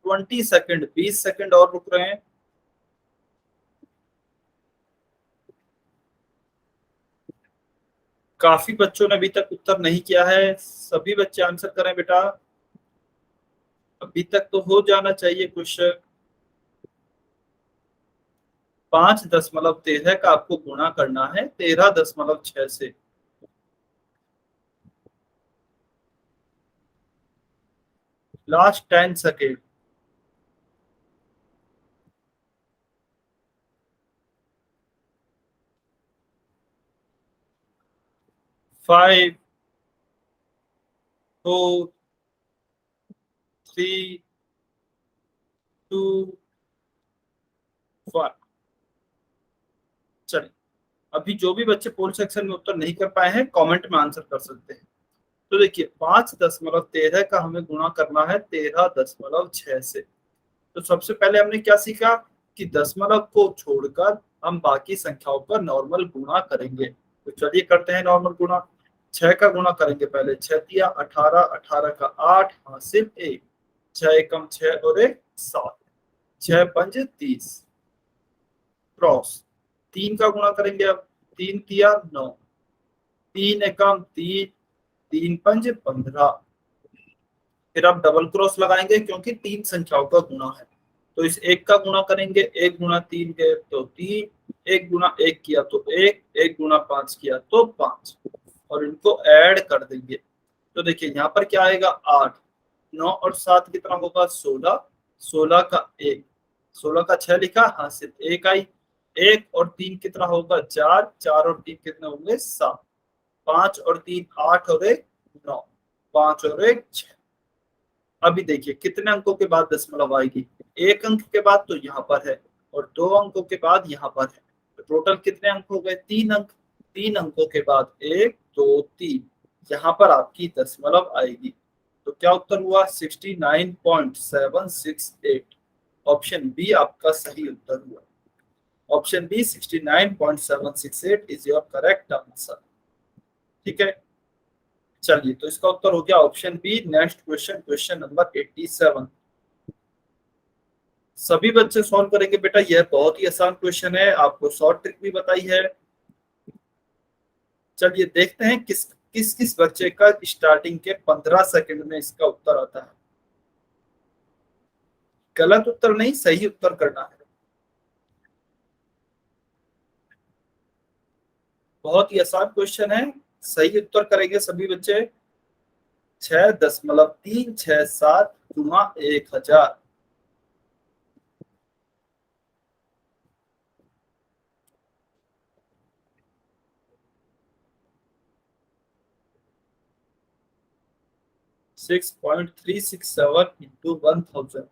20 सेकंड, 20 सेकंड और रुक रहे हैं। काफी बच्चों ने अभी तक उत्तर नहीं किया है, सभी बच्चे आंसर करें बेटा, अभी तक तो हो जाना चाहिए क्वेश्चन। 5.13 का आपको गुणा करना है 13.6 से। Last 10 second. 5, 4, 3, 2, 1। चलिए, अभी जो भी बच्चे पोल सेक्शन में उत्तर नहीं कर पाए हैं कमेंट में आंसर कर सकते हैं। तो देखिए 5.13 का हमें गुणा करना है 13.6 से। तो सबसे पहले हमने क्या सीखा कि दशमलव को छोड़कर हम बाकी संख्याओं पर नॉर्मल गुणा करेंगे। तो चलिए करते हैं नॉर्मल गुणा। 6 का गुणा करेंगे पहले, 6 तिया 18, 18 का 8 हासिल 1, 6 एकम 6 और 1 7, 6 पंज 30 क्रॉस। 3 का गुणा करेंगे अब, 3 तिया 9, 3 एकम 3, 3 पंज 15। फिर आप डबल क्रॉस लगाएंगे क्योंकि 3 संख्याओं का गुणा है। तो इस 1 का गुणा करेंगे, 1 गुणा 3 गए तो 3, 1 गुणा 1 किया तो 1, 1 गुणा 5 किया तो 5, और इनको ऐड कर देंगे। तो देखिए यहाँ पर क्या आएगा 8, 9 और 7 कितना होगा 16, 16 का 1, 16 का 6 लिखा, हाँ सिर्फ 1 आई, 1 और 3 कितना होगा 4, 4 और 3 कितने होंगे 7, 5 और 3 8 और 1 9, 5 और 1 6। अभी देखिए कितने अंकों के बाद दशमलव आएगी, एक अंक के बाद तो यहाँ पर है और 2 अंकों के बाद यहाँ पर है। तो टोटल कितने अंक हो गए 3 अंक। 3 अंकों के बाद 1 2 3 यहाँ पर आपकी दशमलव आएगी। तो क्या उत्तर हुआ 69.768। ऑप्शन बी आपका सही उत्तर हुआ। Option B 69.768 is your correct answer. ठीक है, चलिए तो इसका उत्तर हो गया option B. Next question, question number 87। सभी बच्चे सॉल्व करेंगे बेटा, यह बहुत ही आसान क्वेश्चन है, आपको शॉर्ट ट्रिक भी बताई है। चलिए देखते हैं किस किस किस बच्चे का स्टार्टिंग के 15 सेकंड में इसका उत्तर आता है। गलत उत्तर नहीं, सही उत्तर करना है। बहुत ही आसान क्वेश्चन है, सही उत्तर करेंगे सभी बच्चे। 6.367 गुना 1000। Six point three six seven into 1000।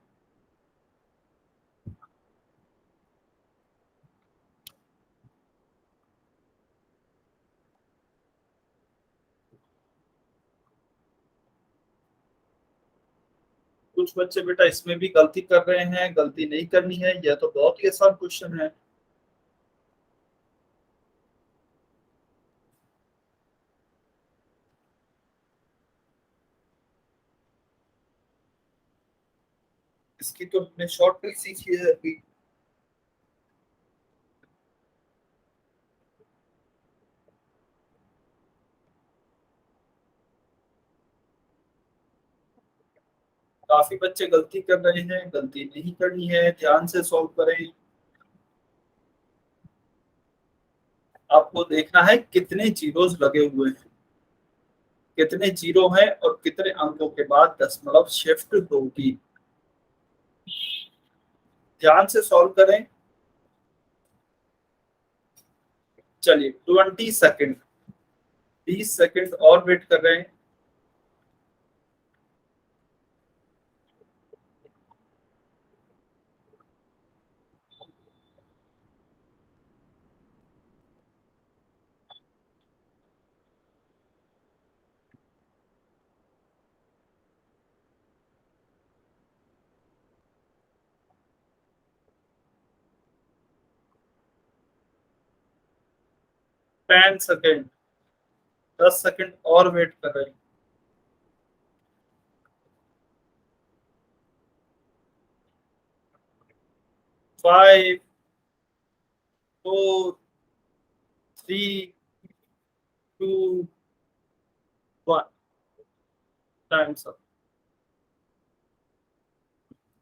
कुछ बच्चे बेटा इसमें भी गलती कर रहे हैं, गलती नहीं करनी है, यह तो बहुत ही आसान क्वेश्चन है। इसकी तो हमने शॉर्ट ट्रिक सीखी है अभी। काफी बच्चे गलती कर रहे हैं, गलती नहीं करनी है, ध्यान से सॉल्व करें। आपको देखना है कितने जीरोस लगे हुए हैं, कितने जीरो हैं और कितने अंकों के बाद दशमलव शिफ्ट होगी। ध्यान से सॉल्व करें। चलिए 20 सेकंड, 20 सेकंड और वेट कर रहे हैं। टेन सेकेंड, 10 सेकंड और वेट कर रहे हैं। 5 4 3 2 1 टाइम्स अप।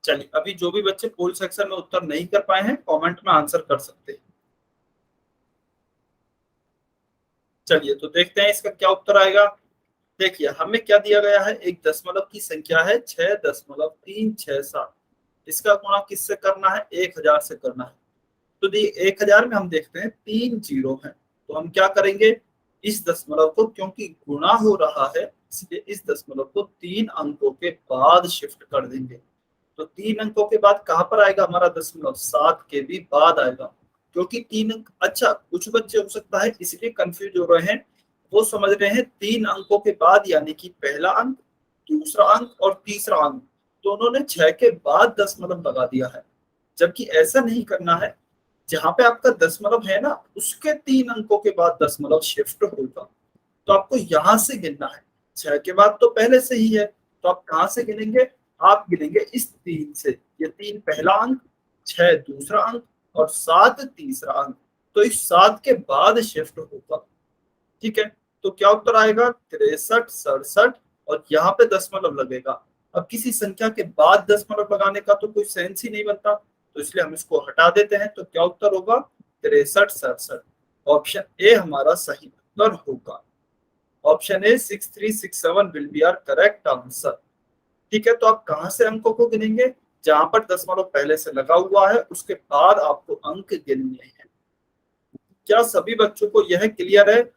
चलिए, अभी जो भी बच्चे पोल सेक्शन में उत्तर नहीं कर पाए हैं कमेंट में आंसर कर सकते हैं। चलिए तो देखते हैं इसका क्या उत्तर आएगा। देखिए हमें क्या दिया गया है, एक दशमलव की संख्या है 6.367। इसका गुणा किससे करना है, 1000 से करना है। तो 1000 में हम देखते हैं 3 जीरो है, तो हम क्या करेंगे, इस दशमलव को क्योंकि गुणा हो रहा है इसलिए इस दशमलव को 3 अंकों के बाद शिफ्ट कर देंगे। तो 3 अंकों के बाद कहां पर आएगा हमारा दशमलव, 7 के भी बाद आएगा, क्योंकि 3 अंक। अच्छा, कुछ बच्चे हो सकता है इसलिए कंफ्यूज हो रहे हैं, वो समझ रहे हैं 3 अंकों के बाद यानी कि पहला अंक, दूसरा अंक और तीसरा अंक, तो उन्होंने 6 के बाद दशमलव लगा दिया है, जबकि ऐसा नहीं करना है। जहां पे आपका दशमलव है ना, उसके 3 अंकों के बाद दशमलव शिफ्ट होगा, तो आपको यहां से गिनना है। 6 के बाद तो पहले से ही है, तो आप कहां से गिनेंगे, आप गिनेंगे इस 3 से। ये 3 पहला अंक, 6 दूसरा अंक और 7 तीसरा अंक, तो इस 7 के बाद शिफ्ट होगा। ठीक है, तो क्या उत्तर आएगा, 63 67, और यहाँ पे दशमलव लगेगा। अब किसी संख्या के बाद दशमलव लगाने का तो कोई सेंस ही नहीं बनता, तो इसलिए हम इसको हटा देते हैं। तो क्या उत्तर होगा, 63 67। ऑप्शन ए हमारा सही उत्तर होगा। Option A 6367 will be our correct answer. ठीक है, तो आप कहां से अंकों को गिनेंगे, जहां पर दशमलव पहले से लगा हुआ है उसके बाद आपको अंक गिनने हैं। क्या सभी बच्चों को यह क्लियर है।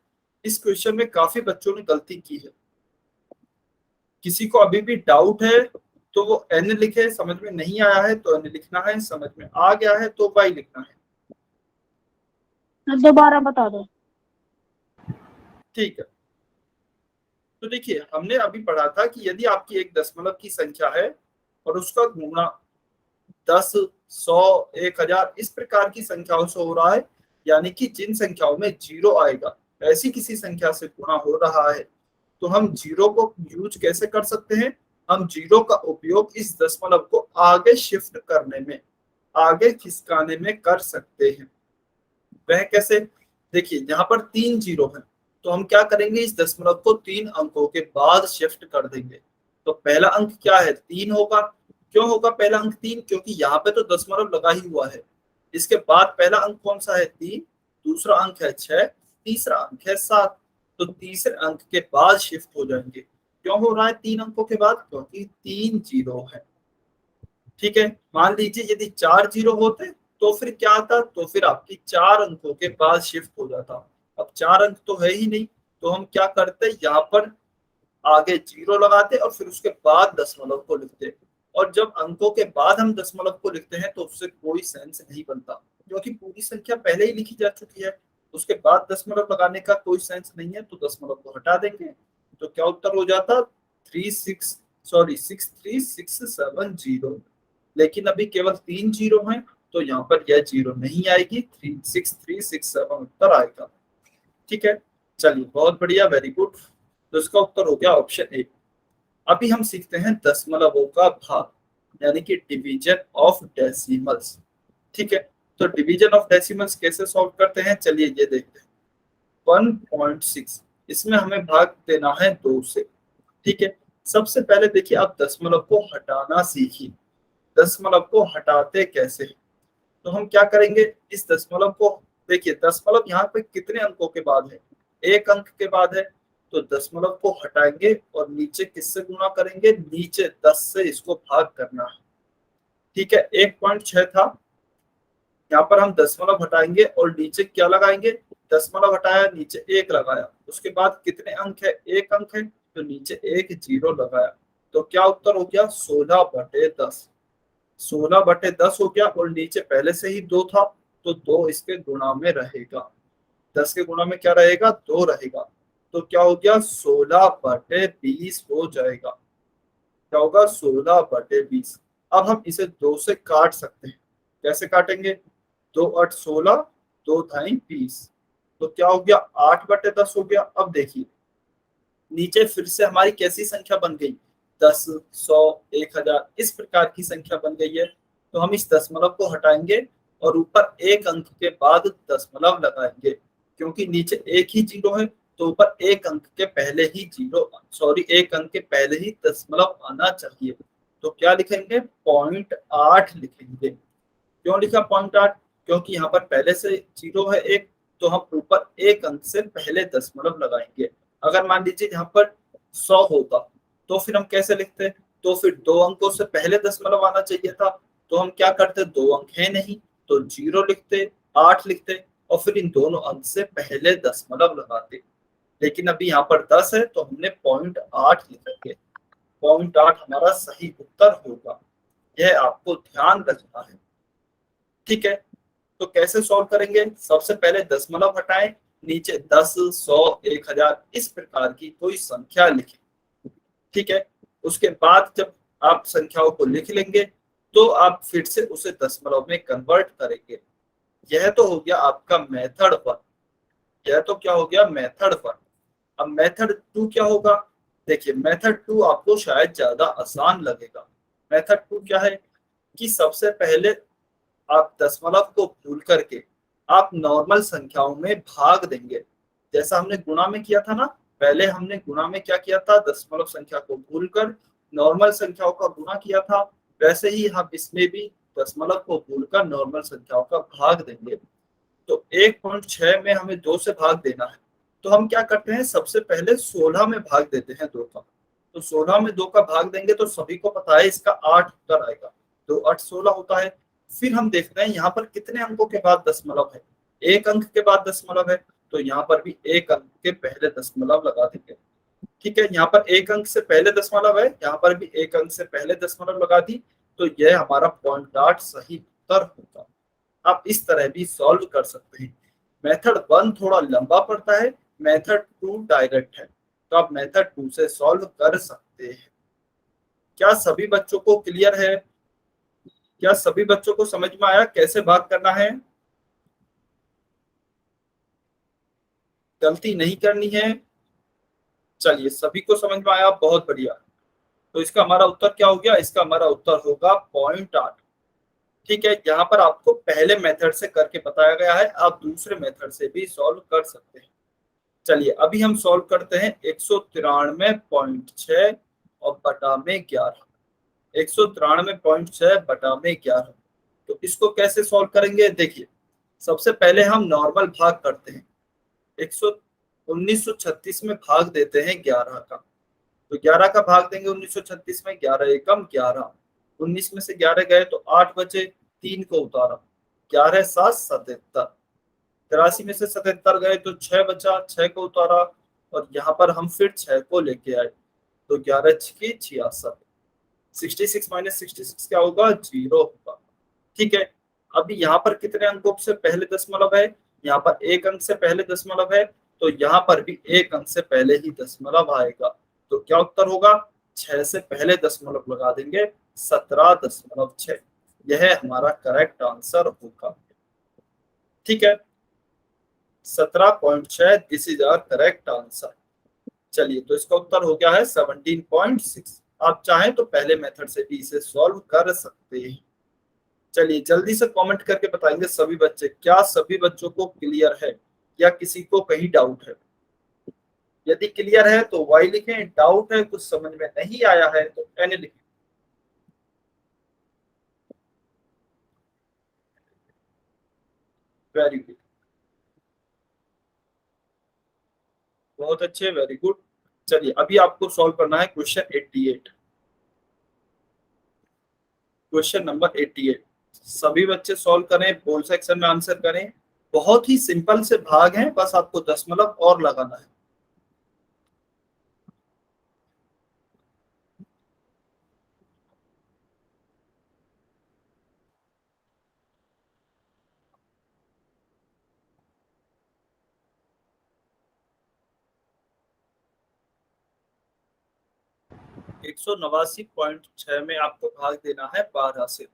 इस क्वेश्चन में काफी बच्चों ने गलती की है। किसी को अभी भी डाउट है तो वो एन लिखे, समझ में नहीं आया है तो एन लिखना है, समझ में आ गया है तो वाई लिखना है। दोबारा बता दो। ठीक है, तो देखिए हमने अभी पढ़ा था कि यदि आपकी एक दशमलव की संख्या है और उसका गुणा 10 100 1000 इस प्रकार की संख्याओं से हो रहा है, यानी कि जिन संख्याओं में जीरो आएगा ऐसी किसी संख्या से गुणा हो रहा है, तो हम जीरो को यूज कैसे कर सकते हैं, हम जीरो का उपयोग इस दशमलव को आगे शिफ्ट करने में, आगे खिसकाने में कर सकते हैं। वह कैसे, देखिए यहाँ पर 3 जीरो है, तो हम क्या करेंगे, इस दशमलव को 3 अंकों के बाद शिफ्ट कर देंगे। तो पहला अंक क्या है, 3 होगा। क्यों होगा पहला अंक 3, क्योंकि यहाँ पे तो दशमलव लगा ही हुआ है। इसके बाद पहला अंक कौन सा है, 3, दूसरा अंक है 6, तीसरा अंक है 7, तो तीसरे अंक के बाद शिफ्ट हो जाएंगे। क्यों हो रहा है 3 अंकों के बाद, क्योंकि 3 जीरो है। ठीक है, मान लीजिए यदि 4 जीरो होते तो फिर क्या आता, तो फिर आपकी 4 अंकों के बाद शिफ्ट हो जाता। अब 4 अंक तो है ही नहीं, तो हम क्या करते, यहाँ पर आगे जीरो लगाते और फिर उसके बाद दशमलव को लिखते। और जब अंकों के बाद हम दशमलव को लिखते हैं तो उससे कोई सेंस नहीं बनता, क्योंकि पूरी संख्या पहले ही लिखी जा चुकी है, उसके बाद दशमलव लगाने का कोई सेंस नहीं है, तो दशमलव को हटा देंगे। तो क्या उत्तर हो जाता, 63670। लेकिन अभी केवल 3 जीरो हैं, तो यहाँ पर यह जीरो नहीं आएगी, 36367 उत्तर आएगा। ठीक है, चलिए बहुत बढ़िया, वेरी गुड। तो इसका उत्तर हो गया ऑप्शन ए। अभी हम सीखते हैं दशमलवों का भाग, यानी कि डिवीजन ऑफ डेसिमल्स। ठीक है, तो डिवीजन ऑफ डेसिमल्स कैसे सॉल्व करते हैं, चलिए ये देखते हैं। 1.6 इसमें हमें भाग देना है 2 से। ठीक है, सबसे पहले देखिए आप दशमलव को हटाना सीखिए। दशमलव को हटाते कैसे, तो हम क्या करेंगे, इस दशमलव को देखिए, दशमलव यहाँ पे कितने अंकों के बाद है, 1 अंक के बाद है, तो दशमलव को हटाएंगे और नीचे किससे गुणा करेंगे, नीचे 10 से इसको भाग करना है। ठीक है, 1.6 था, यहाँ पर हम दशमलव हटाएंगे और नीचे क्या लगाएंगे, दशमलव हटाया नीचे 1 लगाया, उसके बाद कितने अंक है, 1 अंक है, तो नीचे 1 जीरो लगाया। तो क्या उत्तर हो गया, 16/10। 16/10 हो गया, और नीचे पहले से ही 2 था, तो 2 इसके गुणा में रहेगा। 10 के गुणा में क्या रहेगा, 2 रहेगा, तो क्या हो गया, 16/20 हो जाएगा। क्या होगा, 16/20। अब हम इसे 2 से काट सकते हैं, कैसे काटेंगे, 2 8 16, 2 ढाई 20, तो क्या हो गया, 8/10 हो गया। अब देखिए नीचे फिर से हमारी कैसी संख्या बन गई, 10 100 1000 इस प्रकार की संख्या बन गई है, तो हम इस दशमलव को हटाएंगे और ऊपर एक अंक के बाद दशमलव लगाएंगे, क्योंकि नीचे एक ही जीरो है तो ऊपर एक अंक के पहले ही एक अंक के पहले ही दशमलव आना चाहिए। तो क्या लिखेंगे, 0.8 लिखेंगे। क्यों लिखा 0.8, क्योंकि यहाँ पर पहले से जीरो है एक, तो हम ऊपर एक अंक से पहले दशमलव लगाएंगे। अगर मान लीजिए यहाँ पर 100 होता तो फिर हम कैसे लिखते, तो फिर दो अंकों से पहले दशमलव आना चाहिए था, तो हम क्या करते, दो अंक है नहीं तो 0 लिखते, 8 लिखते और फिर इन दोनों अंक से पहले दशमलव लगाते। लेकिन अभी यहाँ पर 10 है तो हमने 0.8 लिखेंगे। 0.8 हमारा सही उत्तर होगा, यह आपको ध्यान रखना है। ठीक है, तो कैसे सॉल्व करेंगे, सबसे पहले दशमलव हटाएं, नीचे 10, 100, 1000 इस प्रकार की कोई संख्या लिखें। ठीक है, उसके बाद जब आप संख्याओं को लिख लेंगे तो आप फिर से उसे दशमलव में कन्वर्ट करेंगे। यह तो हो गया आपका मेथड 1। यह तो क्या हो गया, मेथड 1। अब मेथड 2 क्या होगा, देखिए मेथड 2 आपको शायद ज्यादा आसान लगेगा। मेथड 2 क्या है कि सबसे पहले आप दशमलव को भूल करके आप नॉर्मल संख्याओं में भाग देंगे। जैसा हमने गुणा में किया था ना, पहले हमने गुणा में क्या किया था, दशमलव संख्या को भूलकर नॉर्मल संख्याओं का गुणा किया था, वैसे ही हम इसमें भी दशमलव को भूलकर नॉर्मल संख्याओं का भाग देंगे। तो 1.6 में हमें 2 से भाग देना है, तो हम क्या करते हैं, सबसे पहले 16 में भाग देते हैं 2 का। तो 16 में 2 का भाग देंगे तो सभी को पता है इसका 8 उत्तर आएगा, तो 8 16 होता है। फिर हम देखते हैं यहाँ पर कितने अंकों के बाद दशमलव है, एक अंक के बाद दशमलव है, तो यहाँ पर भी एक अंक के पहले दशमलव लगा देंगे। ठीक है, यहाँ पर एक अंक से पहले दशमलव है, यहाँ पर भी एक अंक से पहले दशमलव लगा दी, तो यह हमारा 0.8 सही उत्तर होगा। आप इस तरह भी सॉल्व कर सकते हैं। मेथड 1 थोड़ा लंबा पड़ता है, मेथड 2 डायरेक्ट है, तो आप मेथड 2 से सॉल्व कर सकते हैं। क्या सभी बच्चों को क्लियर है, क्या सभी बच्चों को समझ में आया कैसे भाग करना है, गलती नहीं करनी है। चलिए, सभी को समझ में आया, बहुत बढ़िया। तो इसका हमारा उत्तर क्या हो गया, इसका हमारा उत्तर होगा 0.8। ठीक है, यहाँ पर आपको पहले मेथड से करके बताया गया है, आप दूसरे मेथड से भी सॉल्व कर सकते हैं। चलिए अभी हम सॉल्व करते हैं 193.6 और बटा में 11। 193.6 बटा में 11, तो इसको कैसे सॉल्व करेंगे, देखिए सबसे पहले हम नॉर्मल भाग करते हैं। 1936 में भाग देते हैं 11 का, तो 11 का भाग देंगे 1936 में, 11 एकम 11, 19 में से 11 गए तो 8 बचे, 3 को उतारा, 11 7 77, 83 में से 77 गए तो 6 बचा, 6 को उतारा और यहाँ पर हम फिर 6 को लेके आए, तो 11 छकी 66, 66 माइनस 66 क्या होगा, 0 होगा। ठीक है, अभी यहाँ पर कितने अंकों से पहले दशमलव है, यहाँ पर एक अंक से पहले दशमलव है, तो यहाँ पर भी एक अंक से पहले ही दशमलव आएगा, तो क्या उत्तर होगा, 6 से पहले दशमलव लगा देंगे, 17.6। यह हमारा करेक्ट आंसर होगा। ठीक है, 17.6 this is our correct answer. चलिए, तो इसका उत्तर हो गया है 17.6। आप चाहें तो पहले मेथड से भी इसे सॉल्व कर सकते हैं। चलिए जल्दी से कमेंट करके बताएंगे सभी बच्चे, क्या सभी बच्चों को क्लियर है या किसी को कहीं डाउट है। यदि क्लियर है तो वाई लिखें, डाउट है कुछ समझ में नहीं आया है तो एन लिखें। वेरी गुड, बहुत अच्छे, वेरी गुड। चलिए अभी आपको सॉल्व करना है क्वेश्चन 88, क्वेश्चन नंबर 88। सभी बच्चे सॉल्व करें, बोल सेक्शन में आंसर करें। बहुत ही सिंपल से भाग हैं, बस आपको दशमलव और लगाना है। एक 189.6 में आपको भाग देना है 12 से,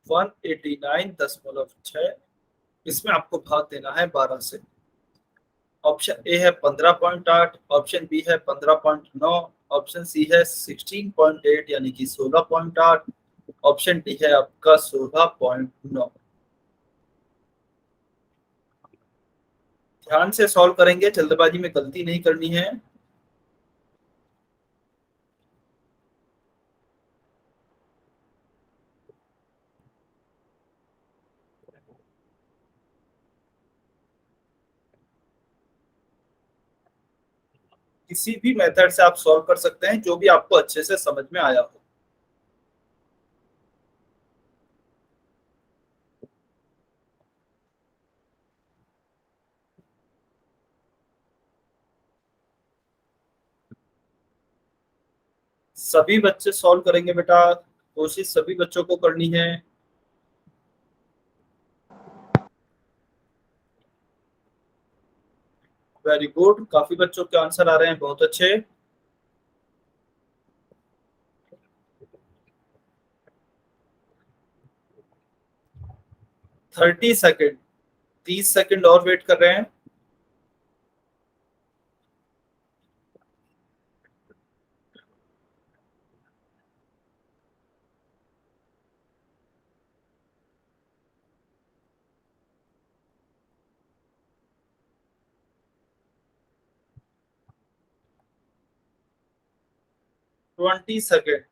189.6 इसमें आपको भाग देना है 12 से। ऑप्शन ए है 15.8, ऑप्शन बी है 15.9, ऑप्शन सी है 16.8 यानी कि 16.8, ऑप्शन डी है आपका 16.9। ध्यान से सॉल्व करेंगे, जल्दबाजी में गलती नहीं करनी है। किसी भी मेथड से आप सॉल्व कर सकते हैं, जो भी आपको अच्छे से समझ में आया हो। सभी बच्चे सॉल्व करेंगे बेटा, कोशिश सभी बच्चों को करनी है। वेरी गुड, काफी बच्चों के आंसर आ रहे हैं, बहुत अच्छे। थर्टी सेकेंड, 30 सेकेंड और वेट कर रहे हैं। Twenty second.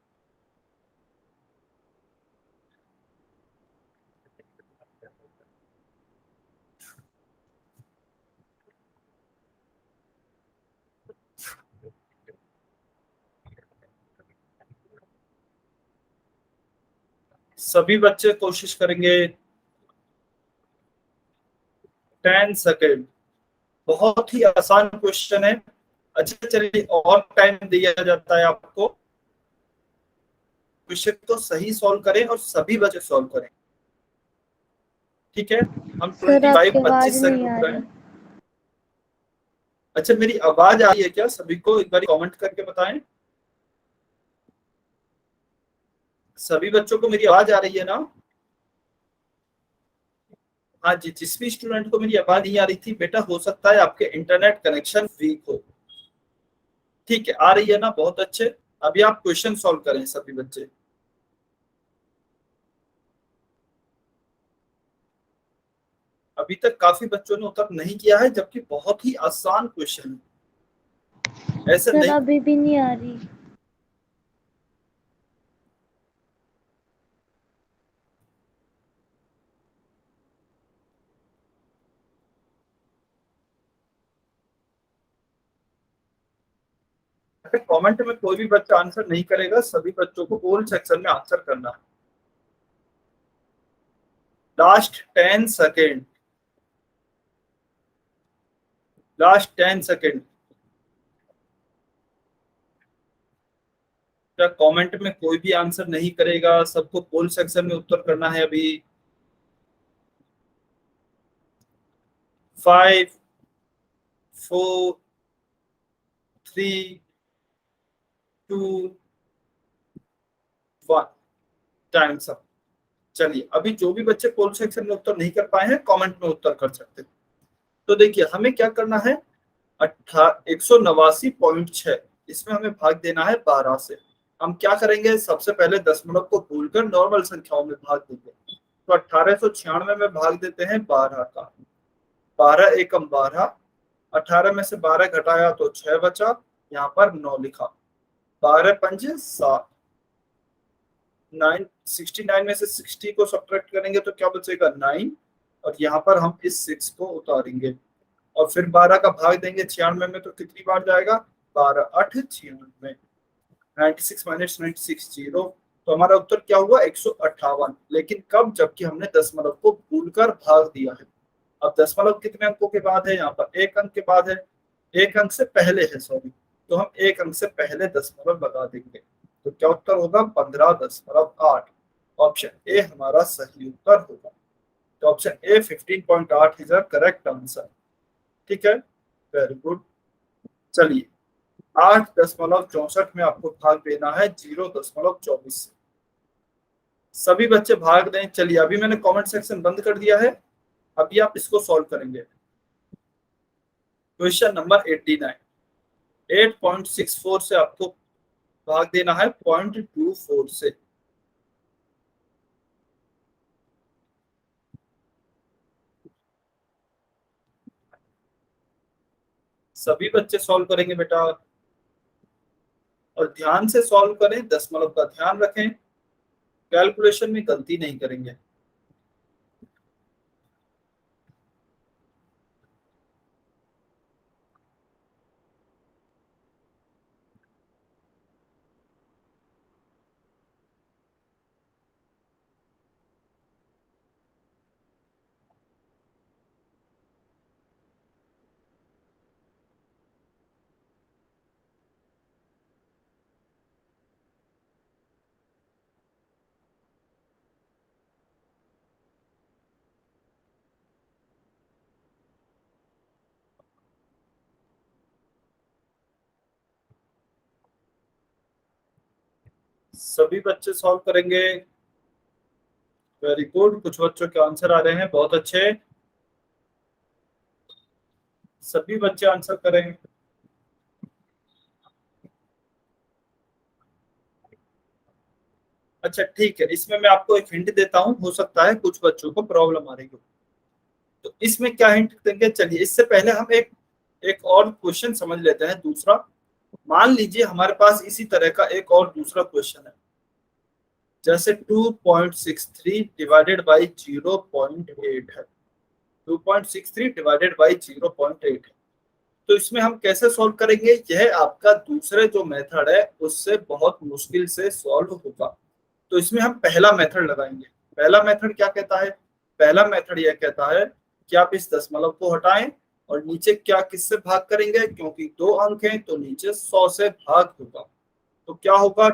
सभी बच्चे कोशिश करेंगे। 10 सेकेंड। बहुत ही आसान क्वेश्चन है। अच्छा चलिए, और टाइम दिया जाता है आपको, क्वेश्चन को सही सॉल्व करें और सभी बच्चे सॉल्व करें। ठीक है, हम सर 25 आपकी आवाज 25 सेकंड नहीं आ रुक रहे रही। हैं। अच्छा, मेरी आवाज आ रही है क्या सभी को? एक बार कमेंट करके बताएं। सभी बच्चों को मेरी आवाज आ रही है ना? हाँ जी, जिस भी स्टूडेंट को मेरी आवाज नहीं आ रही थी बेटा, हो सकता है आपके इंटरनेट कनेक्शन वीक हो। ठीक है, आ रही है ना? बहुत अच्छे। अभी आप क्वेश्चन सॉल्व करें सभी बच्चे। अभी तक काफी बच्चों ने उत्तर नहीं किया है, जबकि बहुत ही आसान क्वेश्चन है, ऐसे सर नहीं। अभी भी नहीं आ रही। कमेंट में कोई भी बच्चा आंसर नहीं करेगा, सभी बच्चों को ओल सेक्शन में आंसर करना है। Last 10 second. Last 10 second. क्या कमेंट में कोई भी आंसर नहीं करेगा? सबको पोल सेक्शन में उत्तर करना है अभी। 5 4 3 2 1। टाइम सब। चलिए, अभी जो भी बच्चे पोल सेक्शन में उत्तर नहीं कर पाए हैं, कमेंट में उत्तर कर सकते हैं। तो देखिए, हमें क्या करना है, 189.6, इसमें हमें भाग देना है 12 से। हम क्या करेंगे, सबसे पहले दशमलव को भूलकर नॉर्मल संख्याओं में भाग देंगे। तो 1896 में भाग देते हैं 12 का। 12 एकम 12। 18 में से 12 घटाया तो 6 बचा, यहाँ पर 9 लिखा। 12 पंजे 7। 69 में से 60 को सब्ट्रैक्ट करेंगे तो क्या बचेगा, 9। और यहाँ पर हम इस 6 को उतारेंगे और फिर 12 का भाग देंगे 96 में, तो कितनी बार जाएगा, 12 8 96। 96 माइनस 96 0। तो हमारा उत्तर क्या हुआ, 158। लेकिन कब, जबकि हमने दशमलव को भूलकर भाग दिया है। अब दशमलव कितने अंकों के बाद है, यहाँ पर एक अंक के बाद है, एक अंक से पहले है, सॉरी। तो हम एक अंक से पहले दशमलव लगा देंगे। तो क्या उत्तर होगा, 15.8। ऑप्शन ए हमारा सही उत्तर होगा। तो option A 15.8 is the correct answer. ठीक है, वेरी गुड। चलिए, 8.64 में आपको भाग देना है 0.24 से। सभी बच्चे भाग दें। चलिए, अभी मैंने कमेंट सेक्शन बंद कर दिया है, अभी आप इसको सॉल्व करेंगे। Question number 89। 8.64 से आपको भाग देना है 0.24 से। सभी बच्चे सॉल्व करेंगे बेटा, और ध्यान से सॉल्व करें, दशमलव का ध्यान रखें, कैलकुलेशन में गलती नहीं करेंगे। सभी बच्चे सॉल्व करेंगे। वेरी गुड, कुछ बच्चों के आंसर आ रहे हैं, बहुत अच्छे। सभी बच्चे आंसर करें। अच्छा ठीक है, इसमें मैं आपको एक हिंट देता हूँ, हो सकता है कुछ बच्चों को प्रॉब्लम आ रही हो। तो इसमें क्या हिंट देंगे, चलिए इससे पहले हम एक एक और क्वेश्चन समझ लेते हैं, दूसरा। मान लीजिए हमारे पास इसी तरह का एक और दूसरा क्वेश्चन है, जैसे 2.63 डिवाइडेड बाई 0.8 है। 2.63 डिवाइडेड बाई 0.8 है। तो इसमें हम कैसे सॉल्व करेंगे, यह आपका दूसरे जो मेथड है उससे बहुत मुश्किल से सॉल्व होगा। तो इसमें हम पहला मेथड लगाएंगे। पहला मेथड क्या कहता है, पहला मेथड यह कहता है कि आप इस दशमलव को हटाएं और नीचे क्या किससे भाग करेंगे, क्योंकि दो अंक हैं तो नीचे 100 से भाग होगा। तो क्या होगा,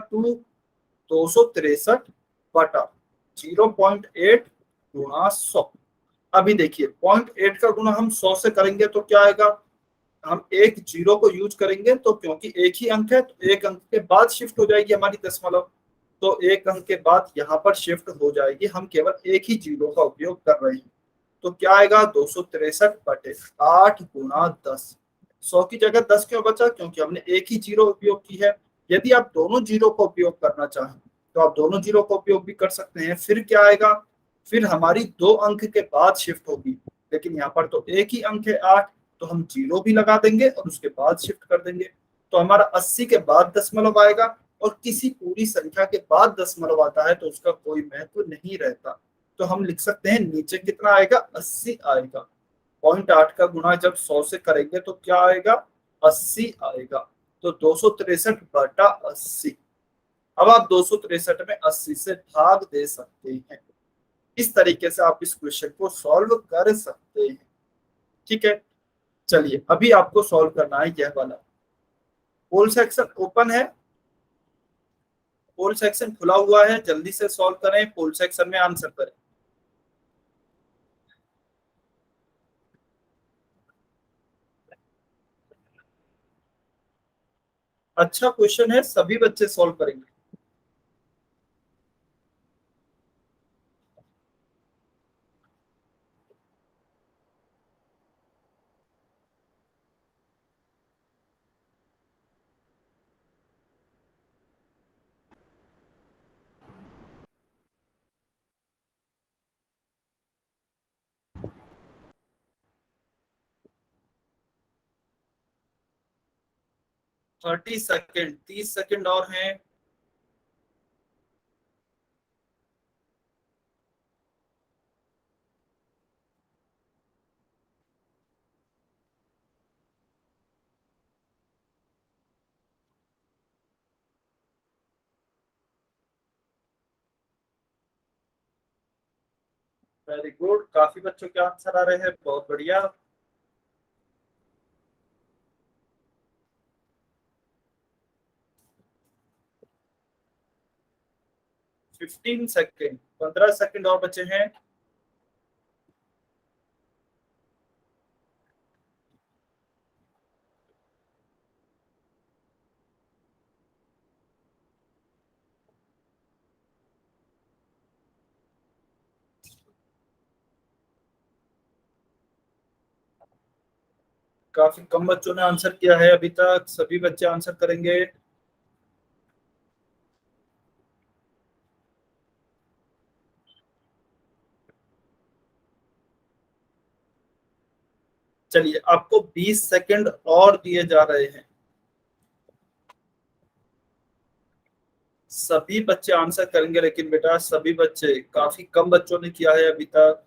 263 बटा 0.8 गुणा 100। अभी देखिए 0.8 का गुणा हम 100 से करेंगे तो क्या आएगा, हम एक जीरो को यूज करेंगे तो क्योंकि एक ही अंक है तो एक अंक के बाद शिफ्ट हो जाएगी हमारी दशमलव, तो एक अंक के बाद यहाँ पर शिफ्ट हो जाएगी, हम केवल एक ही जीरो का उपयोग कर रहे हैं। तो क्या आएगा, 263/8 गुणा 10। 100 की जगह 10 क्यों बचा, क्योंकि हमने एक ही जीरो उपयोग की है। यदि आप दोनों जीरो का उपयोग करना चाहें तो आप दोनों जीरो का उपयोग भी कर सकते हैं। फिर क्या आएगा, फिर हमारी दो अंक के बाद शिफ्ट होगी, लेकिन यहाँ पर तो एक ही अंक है 8, तो हम जीरो भी लगा देंगे और उसके बाद शिफ्ट कर देंगे। तो हमारा 80 के बाद दशमलव आएगा, और किसी पूरी संख्या के बाद दशमलव आता है तो उसका कोई महत्व नहीं रहता। तो हम लिख सकते हैं नीचे कितना आएगा, 80 आएगा। 0.8 का गुणा जब 100 से करेंगे तो क्या आएगा, 80 आएगा। तो 263/80। अब आप 263 में 80 से भाग दे सकते हैं। इस तरीके से आप इस क्वेश्चन को सॉल्व कर सकते हैं। ठीक है, चलिए अभी आपको सॉल्व करना है यह वाला। पोल सेक्शन ओपन है, पोल सेक्शन खुला हुआ है, जल्दी से सॉल्व करें, पोल सेक्शन में आंसर करें। अच्छा क्वेश्चन है, सभी बच्चे सॉल्व करेंगे। थर्टी सेकेंड, 30 सेकेंड और हैं। वेरी गुड, काफी बच्चों के आंसर आ रहे हैं, बहुत बढ़िया। 15 सेकेंड, 15 सेकेंड और बचे हैं। काफी कम बच्चों ने आंसर किया है अभी तक, सभी बच्चे आंसर करेंगे। चलिए आपको 20 सेकंड और दिए जा रहे हैं, सभी बच्चे आंसर करेंगे, लेकिन बेटा सभी बच्चे, काफी कम बच्चों ने किया है अभी तक।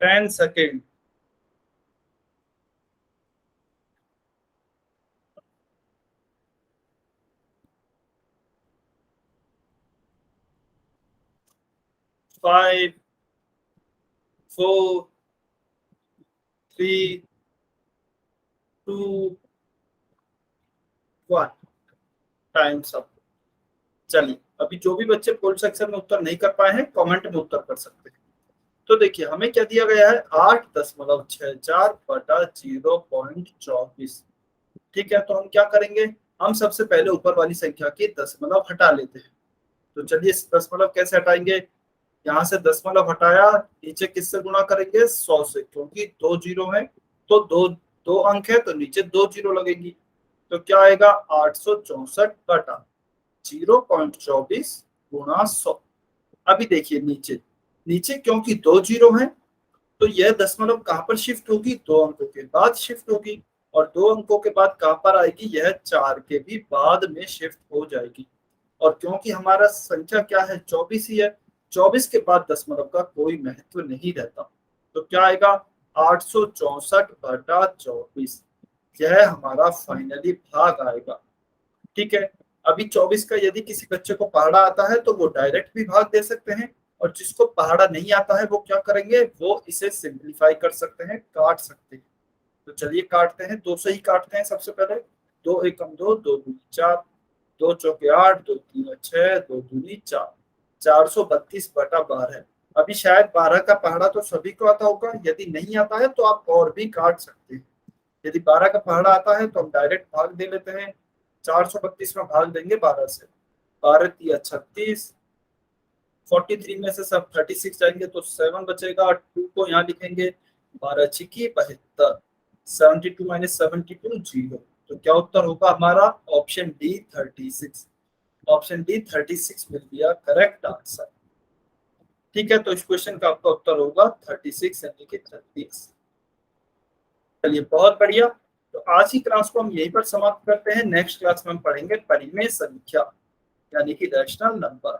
Ten second. Five, four, three, two, one. Time सब। चलिए अभी जो भी बच्चे पोल सेक्शन में उत्तर नहीं कर पाए हैं, कमेंट में उत्तर कर सकते हैं। तो देखिए हमें क्या दिया गया है, 8.64 बटा 0.24। ठीक है, तो हम क्या करेंगे, हम सबसे पहले ऊपर वाली संख्या के दशमलव हटा लेते हैं। तो चलिए दशमलव कैसे हटाएंगे, यहाँ से दशमलव हटाया, नीचे किससे गुणा करेंगे, 100 से, क्योंकि 2 जीरो है तो दो दो अंक है तो नीचे 2 जीरो लगेगी। तो क्या आएगा, 864 बटा 0.24 गुणा 100। अभी देखिए नीचे, नीचे क्योंकि 2 जीरो है तो यह दशमलव कहां पर शिफ्ट होगी, 2 अंकों के बाद शिफ्ट होगी, और 2 अंकों के बाद कहां पर आएगी, यह 4 के भी बाद में शिफ्ट हो जाएगी। और क्योंकि हमारा संख्या क्या है, 24 ही है, 24 के बाद दशमलव का कोई महत्व नहीं रहता। तो क्या आएगा, 864 बटा 24, यह हमारा फाइनली भाग आएगा। ठीक है, अभी 24 का यदि किसी बच्चे को पहाड़ा आता है तो वो डायरेक्ट भी भाग दे सकते हैं, और जिसको पहाड़ा नहीं आता है वो क्या करेंगे, वो इसे सिंप्लीफाई कर सकते हैं, काट सकते हैं। तो चलिए काटते हैं, 2 से ही काटते हैं सबसे पहले। 2 एकम 2, 2 दूनी 4, 2 चौके 8, 2 तीन 6, 2 दूनी 4, 432 बटा 12। अभी शायद 12 का पहाड़ा तो सभी को आता होगा, यदि नहीं आता है तो आप और भी काट सकते हैं। यदि 12 का पहाड़ा आता है तो हम डायरेक्ट भाग दे लेते हैं, 432 में भाग देंगे 12 से, 12 तिया 36, 43 में से सब 36 जाएंगे तो 7 बचेगा, 2 को यहाँ लिखेंगे, 12 छिकी 72, 72 माइनस 72 0। तो क्या उत्तर होगा हमारा, ऑप्शन डी 36। ऑप्शन डी 36 मिल गया करेक्ट आंसर। ठीक है, तो इस क्वेश्चन का आपका उत्तर होगा 36 यानी कि 36। चलिए बहुत बढ़िया। तो आज की क्लास को हम यहीं पर समाप्त करते हैं, नेक्स्ट क्लास में हम पढ़ेंगे परिमेय संख्या यानी कि रैशनल नंबर।